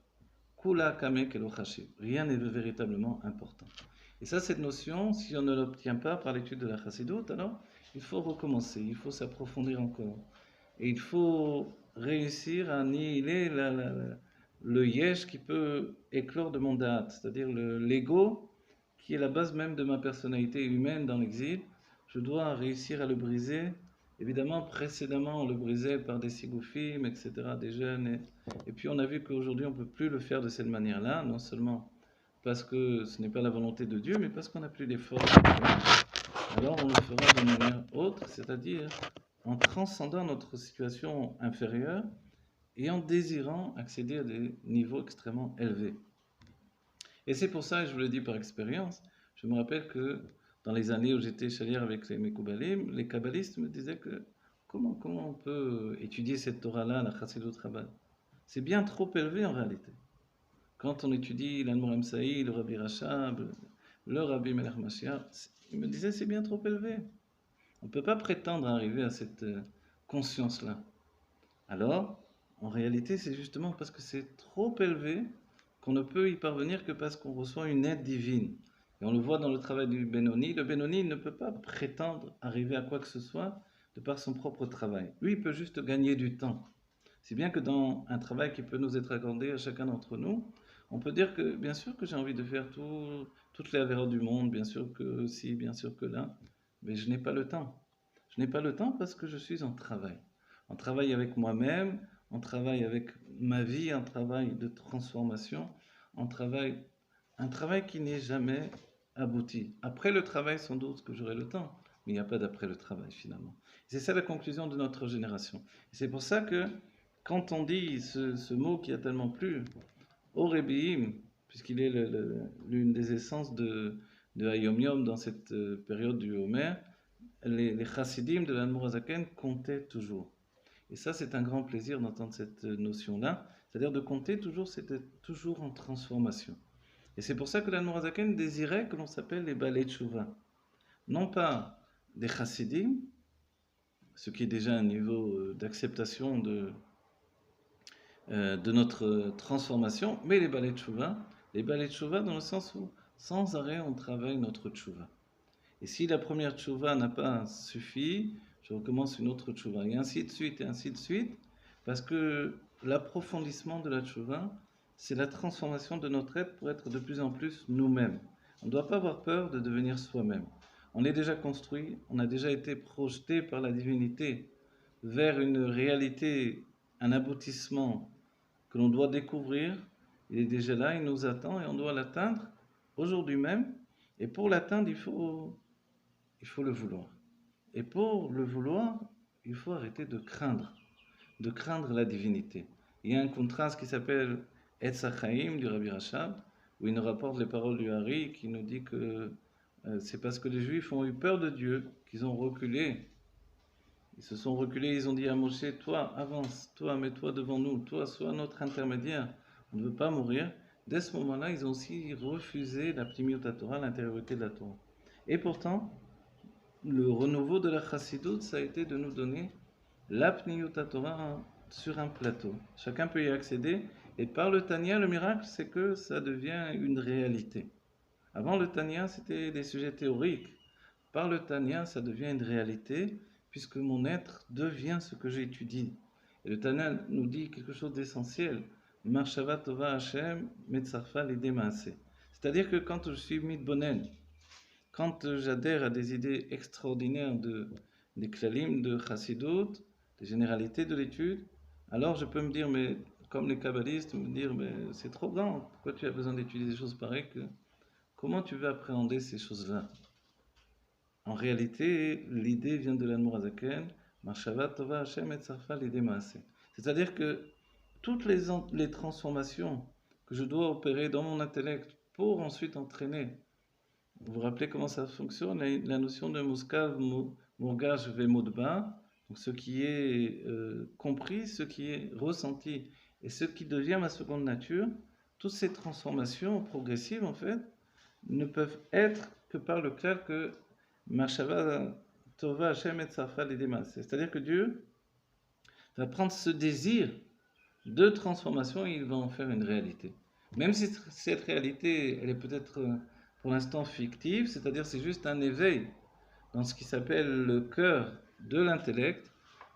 Kula Kame Kelo Chashib, rien n'est véritablement important. Et ça, cette notion, si on ne l'obtient pas par l'étude de la Chassidoute, alors il faut recommencer, il faut s'approfondir encore. Et il faut réussir à annihiler le yesh qui peut éclore de mon date, c'est-à-dire l'ego qui est la base même de ma personnalité humaine dans l'exil. Je dois réussir à le briser. Évidemment, précédemment, on le brisait par des sigoufim, etc., des jeunes. Et puis on a vu qu'aujourd'hui, on ne peut plus le faire de cette manière-là, non seulement parce que ce n'est pas la volonté de Dieu, mais parce qu'on n'a plus les forces. Alors on le fera de manière autre, c'est-à-dire en transcendant notre situation inférieure et en désirant accéder à des niveaux extrêmement élevés. Et c'est pour ça, et je vous le dis par expérience, je me rappelle que dans les années où j'étais chalier avec les Mekoubalim, les kabbalistes me disaient que comment on peut étudier cette Torah-là, la Chassidut Rabbah? C'est bien trop élevé en réalité. Quand on étudie l'Anmoram Saïd, le Rabbi Rachab, le Rabbi Melech Mashiach, ils me disaient c'est bien trop élevé. On ne peut pas prétendre arriver à cette conscience-là. Alors, en réalité, c'est justement parce que c'est trop élevé qu'on ne peut y parvenir que parce qu'on reçoit une aide divine. Et on le voit dans le travail du Benoni. Le Benoni ne peut pas prétendre arriver à quoi que ce soit de par son propre travail. Lui, il peut juste gagner du temps. Si bien que dans un travail qui peut nous être accordé à chacun d'entre nous, on peut dire que bien sûr que j'ai envie de faire toutes les avéros du monde, bien sûr que si, bien sûr que là, mais je n'ai pas le temps. Je n'ai pas le temps parce que je suis en travail. En travail avec moi-même, en travail avec ma vie, en travail de transformation, en travail, un travail qui n'est jamais abouti. Après le travail, sans doute que j'aurai le temps, mais il n'y a pas d'après le travail finalement. C'est ça la conclusion de notre génération. C'est pour ça que quand on dit ce mot qui a tellement plu, Orebiim, puisqu'il est l'une des essences de Hayom Yom dans cette période du Homer, les chassidim de l'Admour HaZaken comptaient toujours. Et ça, c'est un grand plaisir d'entendre cette notion-là, c'est-à-dire de compter toujours, c'était toujours en transformation. Et c'est pour ça que l'Admour HaZaken désirait que l'on s'appelle les Balei Tshuva. Non pas des chassidim, ce qui est déjà un niveau d'acceptation de notre transformation, mais les balais de Tshuva dans le sens où sans arrêt on travaille notre Tshuva. Et si la première Tshuva n'a pas suffi, je recommence une autre Tshuva, et ainsi de suite, parce que l'approfondissement de la Tshuva, c'est la transformation de notre être pour être de plus en plus nous-mêmes. On ne doit pas avoir peur de devenir soi-même. On est déjà construit, on a déjà été projeté par la divinité vers une réalité, un aboutissement que l'on doit découvrir. Il est déjà là, il nous attend et on doit l'atteindre aujourd'hui même. Et pour l'atteindre, il faut le vouloir. Et pour le vouloir, il faut arrêter de craindre la divinité. Il y a un contraste qui s'appelle Etz HaChaim du Rabbi Rachab, où il nous rapporte les paroles du Hari qui nous dit que c'est parce que les Juifs ont eu peur de Dieu qu'ils ont reculé. Ils se sont reculés, ils ont dit à Moshe, toi, avance, toi, mets-toi devant nous, toi, sois notre intermédiaire, on ne veut pas mourir. Dès ce moment-là, ils ont aussi refusé la Pnimiut Torah, l'intériorité de la Torah. Et pourtant, le renouveau de la Chassidoute, ça a été de nous donner la Pnimiut Torah sur un plateau. Chacun peut y accéder. Et par le Tanya, le miracle, c'est que ça devient une réalité. Avant le Tanya, c'était des sujets théoriques. Par le Tanya, ça devient une réalité, puisque mon être devient ce que j'étudie. Et le Tanya nous dit quelque chose d'essentiel. Marshava Tova Hashem Metzarfa Lidé Maaseh. C'est-à-dire que quand je suis mitbonen, quand j'adhère à des idées extraordinaires des klalim, de Chassidut, des généralités de l'étude, alors je peux me dire, mais comme les kabbalistes, me dire, mais c'est trop grand, pourquoi tu as besoin d'étudier des choses pareilles comment tu veux appréhender ces choses-là? En réalité, l'idée vient de l'Admor Hazaken, Marshava Tova Hashem et Tzarfa l'idée Maaseh. C'est-à-dire que toutes les transformations que je dois opérer dans mon intellect pour ensuite entraîner, vous vous rappelez comment ça fonctionne, la notion de Muskav, Mourgaj, Vemodba, donc ce qui est compris, ce qui est ressenti et ce qui devient ma seconde nature, toutes ces transformations progressives en fait, ne peuvent être que par le clair que Mashava Tova Hashem et Tzarfa l'idéma. C'est-à-dire que Dieu va prendre ce désir de transformation et il va en faire une réalité. Même si cette réalité, elle est peut-être pour l'instant fictive, c'est-à-dire c'est juste un éveil dans ce qui s'appelle le cœur de l'intellect,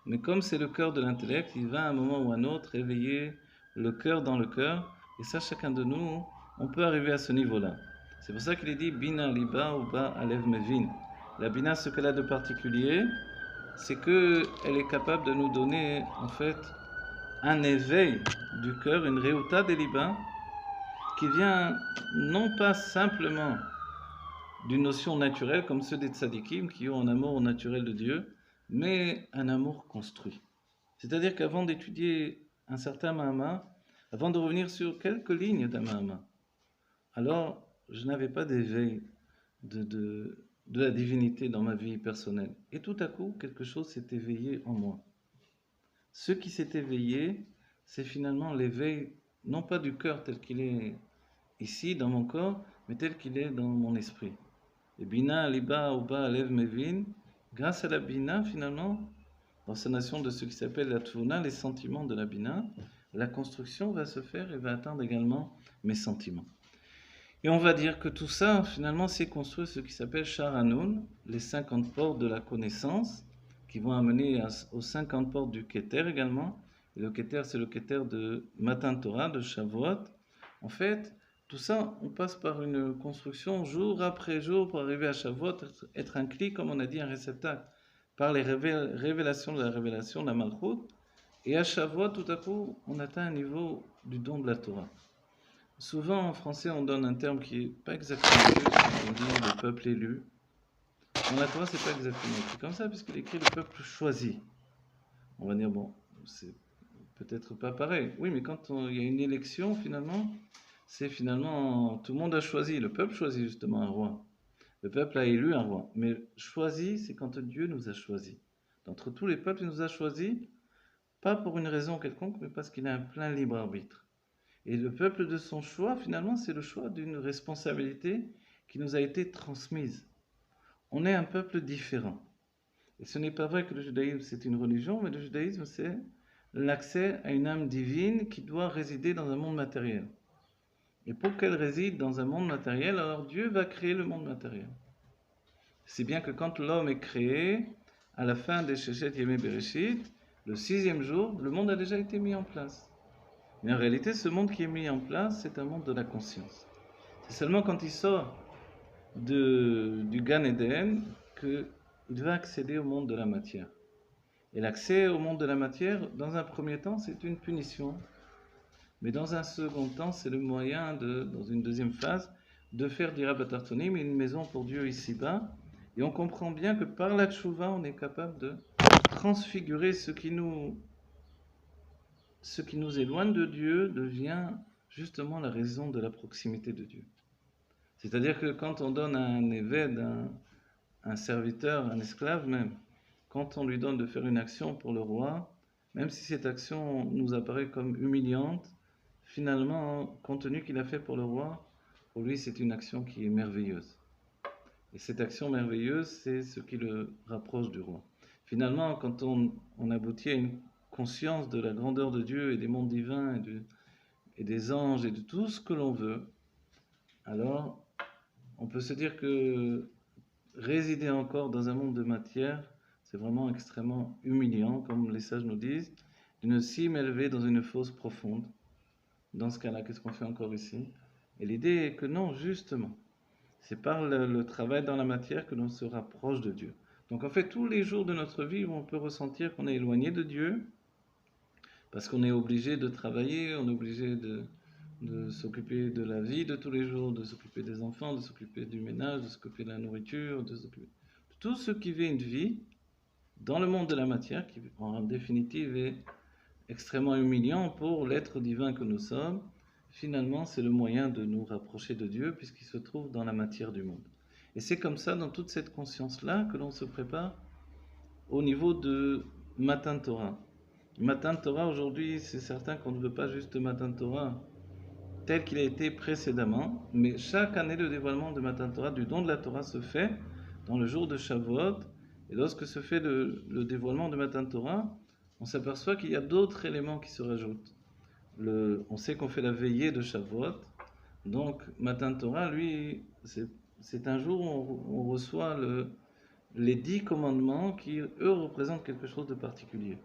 mais comme c'est le cœur de l'intellect, il va à un moment ou à un autre éveiller le cœur dans le cœur, et ça, chacun de nous, on peut arriver à ce niveau-là. C'est pour ça qu'il est dit Bina liba ou ba alev mevin. La Bina, ce qu'elle a de particulier, c'est qu'elle est capable de nous donner en fait un éveil du cœur, une reuta des liba, qui vient non pas simplement d'une notion naturelle comme ceux des tzadikim qui ont un amour naturel de Dieu, mais un amour construit. C'est-à-dire qu'avant d'étudier un certain Mahama, avant de revenir sur quelques lignes d'un Mahama, alors je n'avais pas d'éveil de la divinité dans ma vie personnelle. Et tout à coup, quelque chose s'est éveillé en moi. Ce qui s'est éveillé, c'est finalement l'éveil, non pas du cœur tel qu'il est ici dans mon corps, mais tel qu'il est dans mon esprit. Et Bina, Liba, Oba, Alev, Mevin, grâce à la Bina, finalement, dans sa nation de ce qui s'appelle la Tvuna, les sentiments de la Bina, la construction va se faire et va atteindre également mes sentiments. Et on va dire que tout ça, finalement, c'est construit ce qui s'appelle Sharanun, les 50 portes de la connaissance, qui vont amener aux 50 portes du Keter également. Et le Keter, c'est le Keter de Matan Torah, de Shavuot. En fait, tout ça, on passe par une construction jour après jour pour arriver à Shavuot, être un clic, comme on a dit, un réceptacle, par les révélations de la Malchut. Et à Shavuot, tout à coup, on atteint un niveau du don de la Torah. Souvent, en français, on donne un terme qui n'est pas exactement juste, on dit le peuple élu. Dans la Torah, c'est pas exactement écrit comme ça, puisqu'il écrit le peuple choisi. On va dire, bon, c'est peut-être pas pareil. Oui, mais quand il y a une élection, finalement, c'est finalement, tout le monde a choisi. Le peuple choisit justement un roi. Le peuple a élu un roi. Mais choisi, c'est quand Dieu nous a choisis. D'entre tous les peuples, il nous a choisis, pas pour une raison quelconque, mais parce qu'il a un plein libre arbitre. Et le peuple de son choix, finalement, c'est le choix d'une responsabilité qui nous a été transmise. On est un peuple différent. Et ce n'est pas vrai que le judaïsme, c'est une religion, mais le judaïsme, c'est l'accès à une âme divine qui doit résider dans un monde matériel. Et pour qu'elle réside dans un monde matériel, alors Dieu va créer le monde matériel. C'est bien que quand l'homme est créé, à la fin des Shechet Yemei Bereshit, le 6e jour, le monde a déjà été mis en place. Mais en réalité, ce monde qui est mis en place, c'est un monde de la conscience. C'est seulement quand il sort du Gan Eden qu'il va accéder au monde de la matière. Et l'accès au monde de la matière, dans un premier temps, c'est une punition. Mais dans un second temps, c'est le moyen, dans une deuxième phase, de faire d'Ira Batartonim une maison pour Dieu ici-bas. Et on comprend bien que par la tchouva, on est capable de transfigurer ce qui nous éloigne de Dieu devient justement la raison de la proximité de Dieu. C'est-à-dire que quand on donne un évêque, un serviteur, un esclave même, quand on lui donne de faire une action pour le roi, même si cette action nous apparaît comme humiliante, finalement, compte tenu qu'il a fait pour le roi, pour lui c'est une action qui est merveilleuse. Et cette action merveilleuse, c'est ce qui le rapproche du roi. Finalement, quand on aboutit à une conscience de la grandeur de Dieu et des mondes divins et des anges et de tout ce que l'on veut, alors on peut se dire que résider encore dans un monde de matière, c'est vraiment extrêmement humiliant, comme les sages nous disent, d'une cime élevée dans une fosse profonde. Dans ce cas-là, qu'est-ce qu'on fait encore ici? Et l'idée est que non, justement, c'est par le travail dans la matière que l'on se rapproche de Dieu. Donc en fait, tous les jours de notre vie, on peut ressentir qu'on est éloigné de Dieu, parce qu'on est obligé de travailler, on est obligé de s'occuper de la vie de tous les jours, de s'occuper des enfants, de s'occuper du ménage, de s'occuper de la nourriture, de s'occuper de tout ce qui vit une vie dans le monde de la matière, qui en définitive est extrêmement humiliant pour l'être divin que nous sommes. Finalement, c'est le moyen de nous rapprocher de Dieu, puisqu'il se trouve dans la matière du monde. Et c'est comme ça, dans toute cette conscience-là, que l'on se prépare au niveau de Matan Torah. Matan Torah, aujourd'hui, c'est certain qu'on ne veut pas juste Matan Torah tel qu'il a été précédemment, mais chaque année, le dévoilement de Matan Torah, du don de la Torah, se fait dans le jour de Shavuot. Et lorsque se fait le dévoilement de Matan Torah, on s'aperçoit qu'il y a d'autres éléments qui se rajoutent. On sait qu'on fait la veillée de Shavuot, donc Matan Torah, lui, c'est un jour où on reçoit les 10 commandements qui, eux, représentent quelque chose de particulier.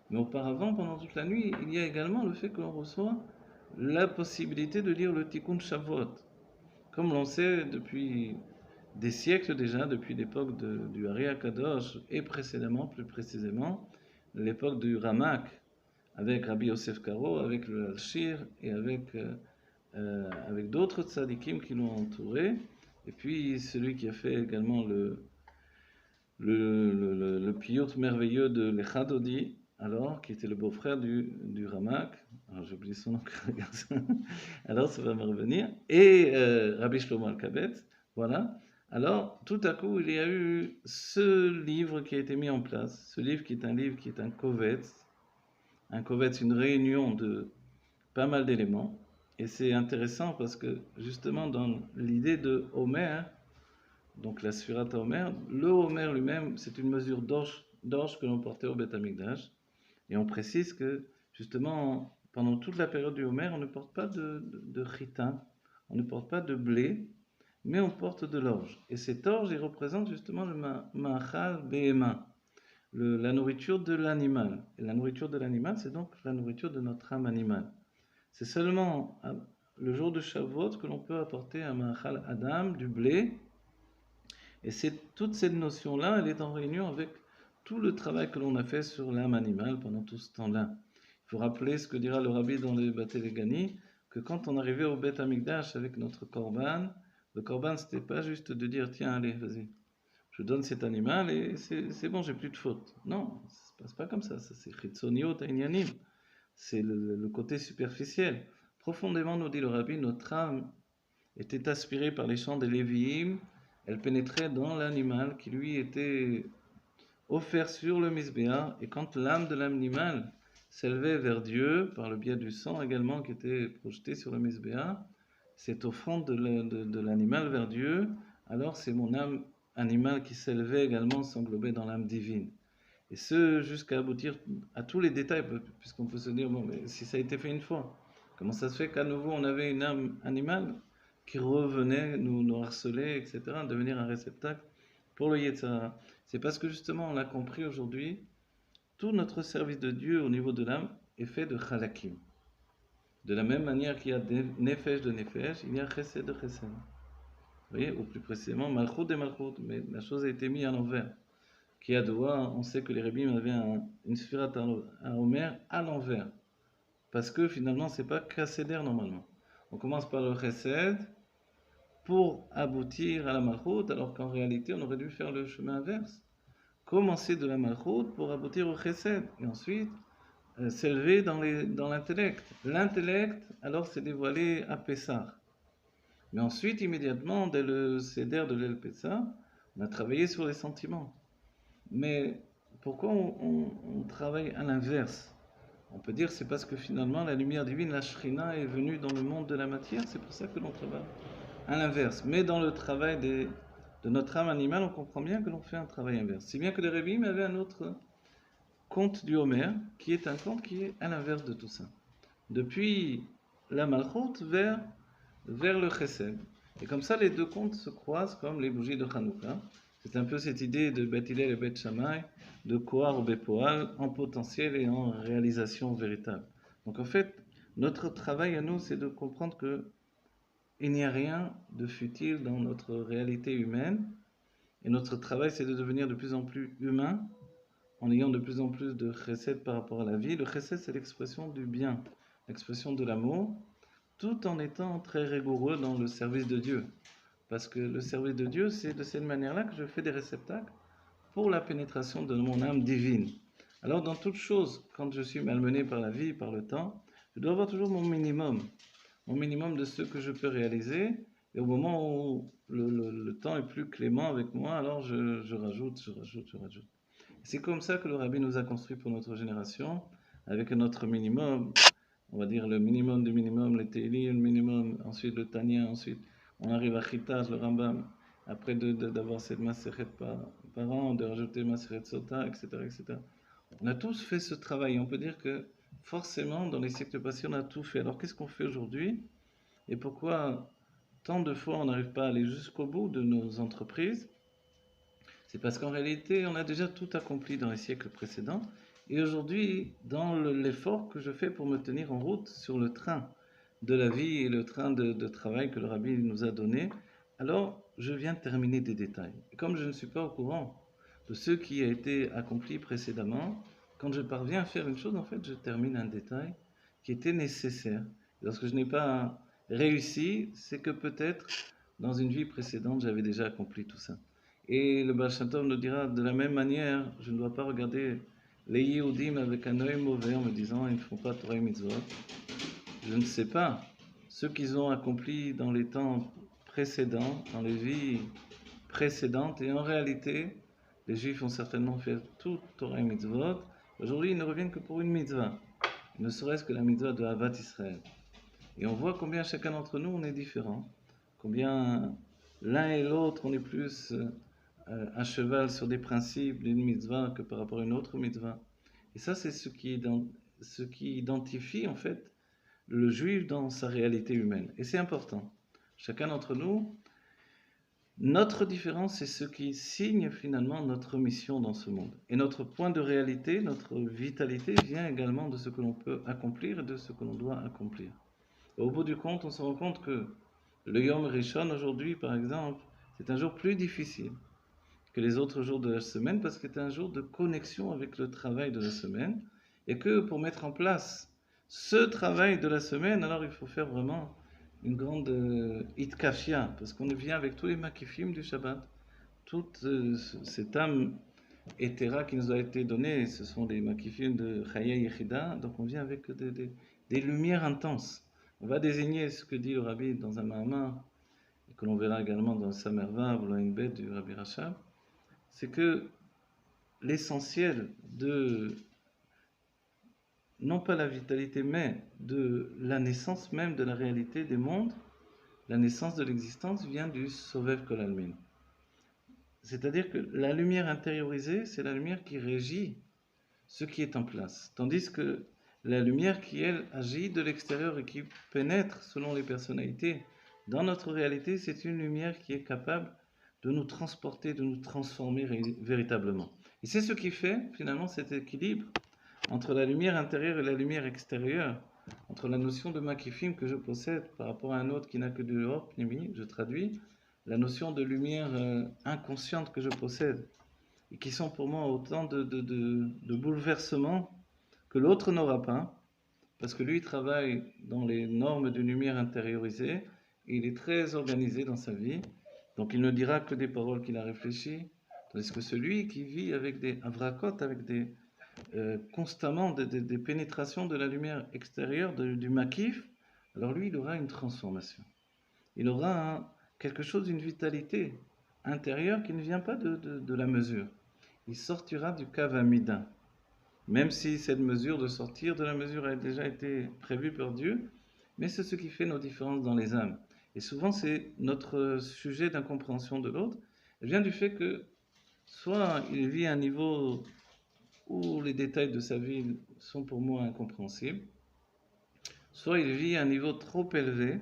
Mais auparavant, pendant toute la nuit, il y a également le fait qu'on reçoit la possibilité de lire le Tikkun Shavuot. Comme l'on sait depuis des siècles déjà, depuis l'époque du Ari HaKadosh et précédemment, plus précisément, l'époque du Ramak, avec Rabbi Yosef Karo, avec le Al-Shir et avec d'autres tzadikim qui l'ont entouré. Et puis celui qui a fait également le piyut merveilleux de l'Echadodi, alors, qui était le beau-frère du Ramak. Alors j'ai oublié son nom, alors ça va me revenir. Et Rabbi Shlomo Alkabetz, voilà. Alors, tout à coup, il y a eu ce livre qui a été mis en place, ce livre qui est un livre qui est un kovetz, une réunion de pas mal d'éléments. Et c'est intéressant parce que justement dans l'idée de Homer, donc la Sfirat Homer, le Homer lui-même, c'est une mesure d'orge que l'on portait au Beth Amikdash. Et on précise que justement pendant toute la période du Homer, on ne porte pas de chitin, on ne porte pas de blé, mais on porte de l'orge. Et cet orge, il représente justement le ma'achal behema, la nourriture de l'animal. Et la nourriture de l'animal, c'est donc la nourriture de notre âme animale. C'est seulement le jour de Shavuot que l'on peut apporter un ma'achal adam, du blé. Et toute cette notion-là, elle est en réunion avec tout le travail que l'on a fait sur l'âme animale pendant tout ce temps-là. Il faut rappeler ce que dira le rabbi dans les Batélegani, que quand on arrivait au Beth Amikdash avec notre korban, le korban, c'était pas juste de dire tiens, allez, vas-y, je donne cet animal et c'est bon, j'ai plus de faute. Non, ça se passe pas comme ça. Ça c'est chitzoniot ainyanim. C'est le côté superficiel. Profondément, nous dit le rabbi, notre âme était aspirée par les chants des Lévi'im. Elle pénétrait dans l'animal qui lui était offert sur le misbéa. Et quand l'âme de l'animal s'élevait vers Dieu, par le biais du sang également qui était projeté sur le misbéa, cette offrande de l'animal vers Dieu, alors c'est mon âme animale qui s'élevait également, s'englobait dans l'âme divine. Et ce, jusqu'à aboutir à tous les détails, puisqu'on peut se dire, bon, mais si ça a été fait une fois, comment ça se fait qu'à nouveau on avait une âme animale qui revenait nous harceler, etc., devenir un réceptacle pour le Yetzara. C'est parce que justement on l'a compris aujourd'hui, tout notre service de Dieu au niveau de l'âme est fait de chalakim. De la même manière qu'il y a des nefesh de nefesh, il y a chesed de chesed. Vous voyez, ou plus précisément, malchut de malchut, mais la chose a été mise à l'envers. Qui a doigt, on sait que les rabbins avaient une sphirat à Homer à l'envers. Parce que finalement, c'est pas chasséder normalement. On commence par le chesed pour aboutir à la malchut, alors qu'en réalité, on aurait dû faire le chemin inverse. Commencer de la malchut pour aboutir au chesed. Et ensuite, s'élever dans l'intellect. L'intellect, alors, c'est dévoilé à Pessah. Mais ensuite, immédiatement, dès le Seder de l'El Pessah, on a travaillé sur les sentiments. Mais pourquoi on travaille à l'inverse? On peut dire c'est parce que finalement la lumière divine, la Shrina, est venue dans le monde de la matière, c'est pour ça que l'on travaille à l'inverse. Mais dans le travail de notre âme animale, on comprend bien que l'on fait un travail inverse. Si bien que les Rébim avaient un autre conte du Homer, qui est un conte qui est à l'inverse de tout ça. Depuis la Malchut vers le Chesed. Et comme ça, les deux contes se croisent comme les bougies de Hanouka. C'est un peu cette idée de Beth Hillel et Beth Shammai, de Kohar ou Bepoal, en potentiel et en réalisation véritable. Donc en fait, notre travail à nous, c'est de comprendre que il n'y a rien de futile dans notre réalité humaine. Et notre travail, c'est de devenir de plus en plus humain, en ayant de plus en plus de chesed par rapport à la vie. Le chesed, c'est l'expression du bien, l'expression de l'amour, tout en étant très rigoureux dans le service de Dieu. Parce que le service de Dieu, c'est de cette manière-là que je fais des réceptacles pour la pénétration de mon âme divine. Alors, dans toute chose, quand je suis malmené par la vie, par le temps, je dois avoir toujours mon minimum de ce que je peux réaliser. Et au moment où le temps est plus clément avec moi, alors je rajoute. C'est comme ça que le Rabbi nous a construit pour notre génération, avec notre minimum, on va dire le minimum du minimum, les Tehillim, le minimum, ensuite le Tanya, ensuite on arrive à Chitas, le Rambam, après d'avoir cette Maseret par an, de rajouter Maseret Sota, etc., etc. On a tous fait ce travail. On peut dire que forcément, dans les siècles passés, on a tout fait. Alors qu'est-ce qu'on fait aujourd'hui? Et pourquoi tant de fois on n'arrive pas à aller jusqu'au bout de nos entreprises? C'est parce qu'en réalité, on a déjà tout accompli dans les siècles précédents. Et aujourd'hui, dans l'effort que je fais pour me tenir en route sur le train de la vie et le train de travail que le Rabbi nous a donné, alors je viens de terminer des détails. Et comme je ne suis pas au courant de ce qui a été accompli précédemment, quand je parviens à faire une chose, en fait, je termine un détail qui était nécessaire. Et lorsque je n'ai pas réussi, c'est que peut-être dans une vie précédente, j'avais déjà accompli tout ça. Et le Baal Shem Tov nous dira de la même manière, je ne dois pas regarder les Yehudim avec un œil mauvais en me disant ils ne font pas Torah et Mitzvot. Je ne sais pas ce qu'ils ont accompli dans les temps précédents, dans les vies précédentes. Et en réalité, les Juifs ont certainement fait toute Torah et Mitzvot. Aujourd'hui, ils ne reviennent que pour une mitzvah, ne serait-ce que la mitzvah de Havat Israël. Et on voit combien chacun d'entre nous, on est différent, combien l'un et l'autre, on est plus à cheval sur des principes d'une mitzvah que par rapport à une autre mitzvah. Et ça, c'est ce qui identifie en fait le juif dans sa réalité humaine. Et c'est important. Chacun d'entre nous, notre différence, c'est ce qui signe finalement notre mission dans ce monde. Et notre point de réalité, notre vitalité vient également de ce que l'on peut accomplir et de ce que l'on doit accomplir. Et au bout du compte, on se rend compte que le Yom Rishon aujourd'hui, par exemple, c'est un jour plus difficile que les autres jours de la semaine parce que c'est un jour de connexion avec le travail de la semaine et que pour mettre en place ce travail de la semaine, alors il faut faire vraiment une grande itkafia parce qu'on vient avec tous les makifim du Shabbat, toute cette âme éthéra qui nous a été donnée, ce sont des makifim de Chaya Yechida, donc on vient avec des lumières intenses. On va désigner ce que dit le Rabbi dans un Mahama, et que l'on verra également dans le Samerva ou l'Ainbet du Rabbi Rachab, c'est que l'essentiel de, non pas la vitalité, mais de la naissance même de la réalité des mondes, la naissance de l'existence vient du Sovev Kol Almin. C'est-à-dire que la lumière intériorisée, c'est la lumière qui régit ce qui est en place. Tandis que la lumière qui, elle, agit de l'extérieur et qui pénètre selon les personnalités dans notre réalité, c'est une lumière qui est capable de nous transporter, de nous transformer véritablement. Et c'est ce qui fait finalement cet équilibre entre la lumière intérieure et la lumière extérieure, entre la notion de makifim que je possède par rapport à un autre qui n'a que de hop, nimi, je traduis, la notion de lumière inconsciente que je possède, et qui sont pour moi autant de bouleversements que l'autre n'aura pas, parce que lui travaille dans les normes de lumière intériorisée, et il est très organisé dans sa vie, donc il ne dira que des paroles qu'il a réfléchies, tandis que celui qui vit avec des avrakot, avec constamment des pénétrations de la lumière extérieure, du makif, alors lui il aura une transformation. Il aura quelque chose, une vitalité intérieure qui ne vient pas de la mesure. il sortira du Kavamida. Même si cette mesure de sortir de la mesure a déjà été prévue par Dieu, mais c'est ce qui fait nos différences dans les âmes. Et souvent, c'est notre sujet d'incompréhension de l'autre. Elle vient du fait que soit il vit à un niveau où les détails de sa vie sont pour moi incompréhensibles, soit il vit à un niveau trop élevé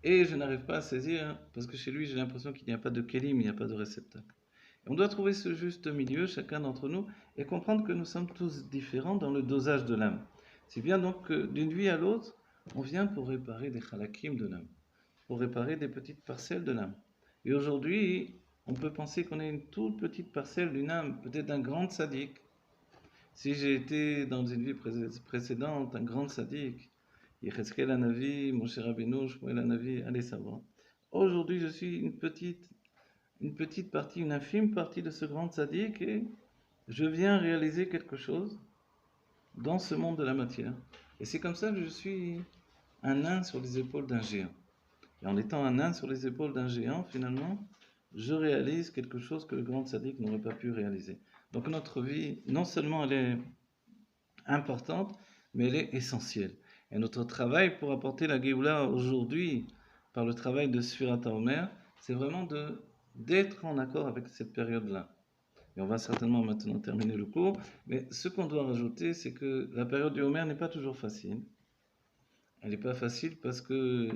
et je n'arrive pas à saisir parce que chez lui j'ai l'impression qu'il n'y a pas de kélim, il n'y a pas de réceptacle. Et on doit trouver ce juste milieu, chacun d'entre nous, et comprendre que nous sommes tous différents dans le dosage de l'âme. C'est bien donc que d'une vie à l'autre, on vient pour réparer des halakim de l'âme, pour réparer des petites parcelles de l'âme. Et aujourd'hui, on peut penser qu'on est une toute petite parcelle d'une âme, peut-être d'un grand sadique. Si j'ai été dans une vie précédente un grand sadique, Yechezkel Hanavi, Moshe Rabbeinu, Shmuel Hanavi, allez savoir. Aujourd'hui, je suis une petite partie, une infime partie de ce grand sadique et je viens réaliser quelque chose dans ce monde de la matière. Et c'est comme ça que je suis un nain sur les épaules d'un géant. Et en étant un nain sur les épaules d'un géant, finalement, je réalise quelque chose que le grand sadique n'aurait pas pu réaliser. Donc notre vie, non seulement elle est importante, mais elle est essentielle. Et notre travail pour apporter la Géoula aujourd'hui, par le travail de Sfirat HaOmer, c'est vraiment d'être en accord avec cette période-là. Et on va certainement maintenant terminer le cours, mais ce qu'on doit rajouter, c'est que la période du Homer n'est pas toujours facile. Elle n'est pas facile parce que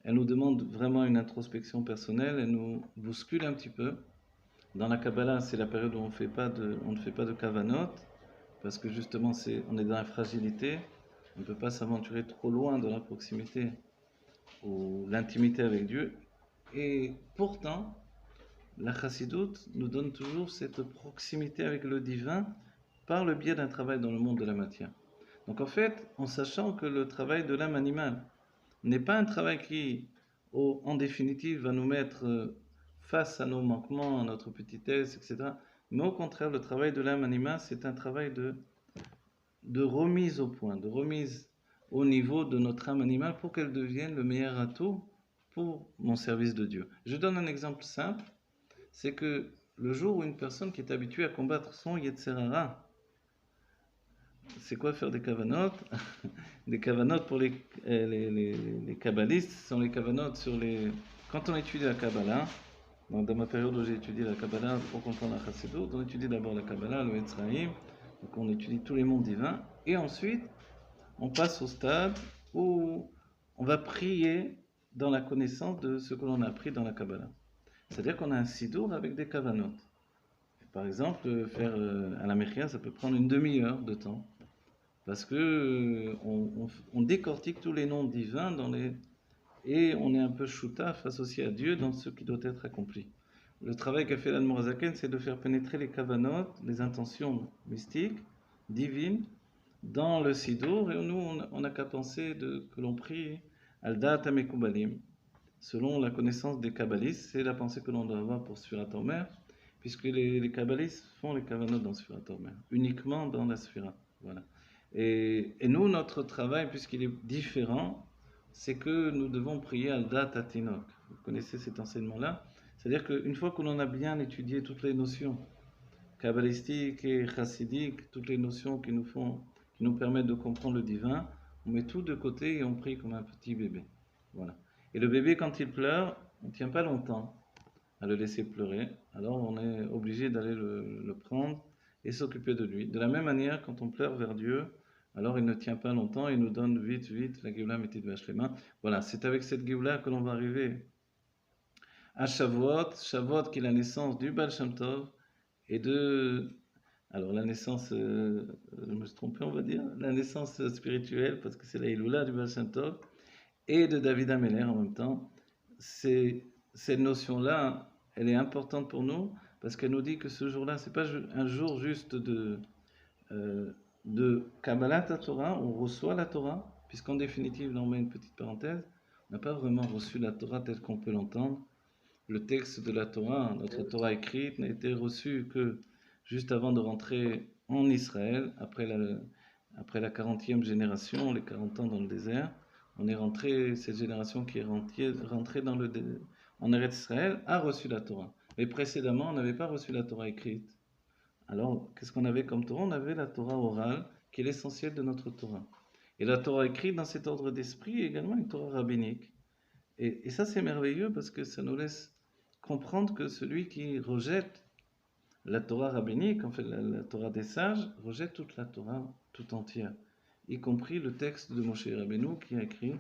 elle nous demande vraiment une introspection personnelle, elle nous bouscule un petit peu. Dans la Kabbalah, c'est la période où on ne fait pas de kavanot, parce que justement, on est dans la fragilité, on ne peut pas s'aventurer trop loin dans la proximité ou l'intimité avec Dieu. Et pourtant, la chassidoute nous donne toujours cette proximité avec le divin par le biais d'un travail dans le monde de la matière. Donc en fait, en sachant que le travail de l'âme animale n'est pas un travail qui, en définitive, va nous mettre face à nos manquements, à notre petitesse, etc. Mais au contraire, le travail de l'âme animale, c'est un travail de remise au point, de remise au niveau de notre âme animale pour qu'elle devienne le meilleur atout pour mon service de Dieu. Je donne un exemple simple, c'est que le jour où une personne qui est habituée à combattre son Yetzerara, c'est quoi faire des kavanotes? Des kavanotes pour les kabbalistes sont les kavanotes sur les... Quand on étudie la Kabbalah, donc dans ma période où j'ai étudié la Kabbalah pour comprendre la Chassidut, on étudie d'abord la Kabbalah, le Etzraïm, donc on étudie tous les mondes divins, et ensuite on passe au stade où on va prier dans la connaissance de ce que l'on a appris dans la Kabbalah. C'est-à-dire qu'on a un sidour avec des kavanotes. Par exemple, faire à la Mechia, ça peut prendre une demi-heure de temps. Parce que on décortique tous les noms divins et on est un peu choutaf associé à Dieu dans ce qui doit être accompli. Le travail qu'a fait l'Admorazaken, c'est de faire pénétrer les kavanotes, les intentions mystiques, divines, dans le sidour, et nous, on n'a qu'à penser que l'on prie Alda Tamekubalim. Selon la connaissance des kabbalistes, c'est la pensée que l'on doit avoir pour Sfirat HaOmer, puisque les kabbalistes font les kavanotes dans Sfirat HaOmer, uniquement dans la Sfirat. Voilà. Et nous, notre travail, puisqu'il est différent, c'est que nous devons prier Alda Tatinok. Vous connaissez cet enseignement-là? C'est-à-dire qu'une fois que l'on a bien étudié toutes les notions kabbalistiques et chassidiques, toutes les notions qui nous permettent de comprendre le divin, on met tout de côté et on prie comme un petit bébé. Voilà. Et le bébé, quand il pleure, on ne tient pas longtemps à le laisser pleurer. Alors on est obligé d'aller le prendre et s'occuper de lui. De la même manière, quand on pleure vers Dieu, alors il ne tient pas longtemps, il nous donne vite la Géoula Métit Vachlema. Voilà, c'est avec cette Géoula que l'on va arriver à Shavuot. Shavuot qui est la naissance du Baal Shem Tov et alors la naissance, je me suis trompé on va dire, la naissance spirituelle parce que c'est la Iloula du Baal Shem Tov et de David Ameller en même temps. Cette notion-là, elle est importante pour nous parce qu'elle nous dit que ce jour-là, c'est pas un jour juste de Kabbalat Torah, on reçoit la Torah, puisqu'en définitive, là on met une petite parenthèse, on n'a pas vraiment reçu la Torah telle qu'on peut l'entendre. Le texte de la Torah, notre Torah écrite, n'a été reçu que juste avant de rentrer en Israël, après la 40e génération, les 40 ans dans le désert. On est rentré, cette génération qui est rentrée en Eretz Israël a reçu la Torah. Mais précédemment, on n'avait pas reçu la Torah écrite Alors, qu'est-ce qu'on avait comme Torah? On avait la Torah orale, qui est l'essentiel de notre Torah. Et la Torah écrite dans cet ordre d'esprit est également une Torah rabbinique. Et ça, c'est merveilleux parce que ça nous laisse comprendre que celui qui rejette la Torah rabbinique, en fait la Torah des sages, rejette toute la Torah tout entière, y compris le texte de Moshe Rabbeinu qui a écrit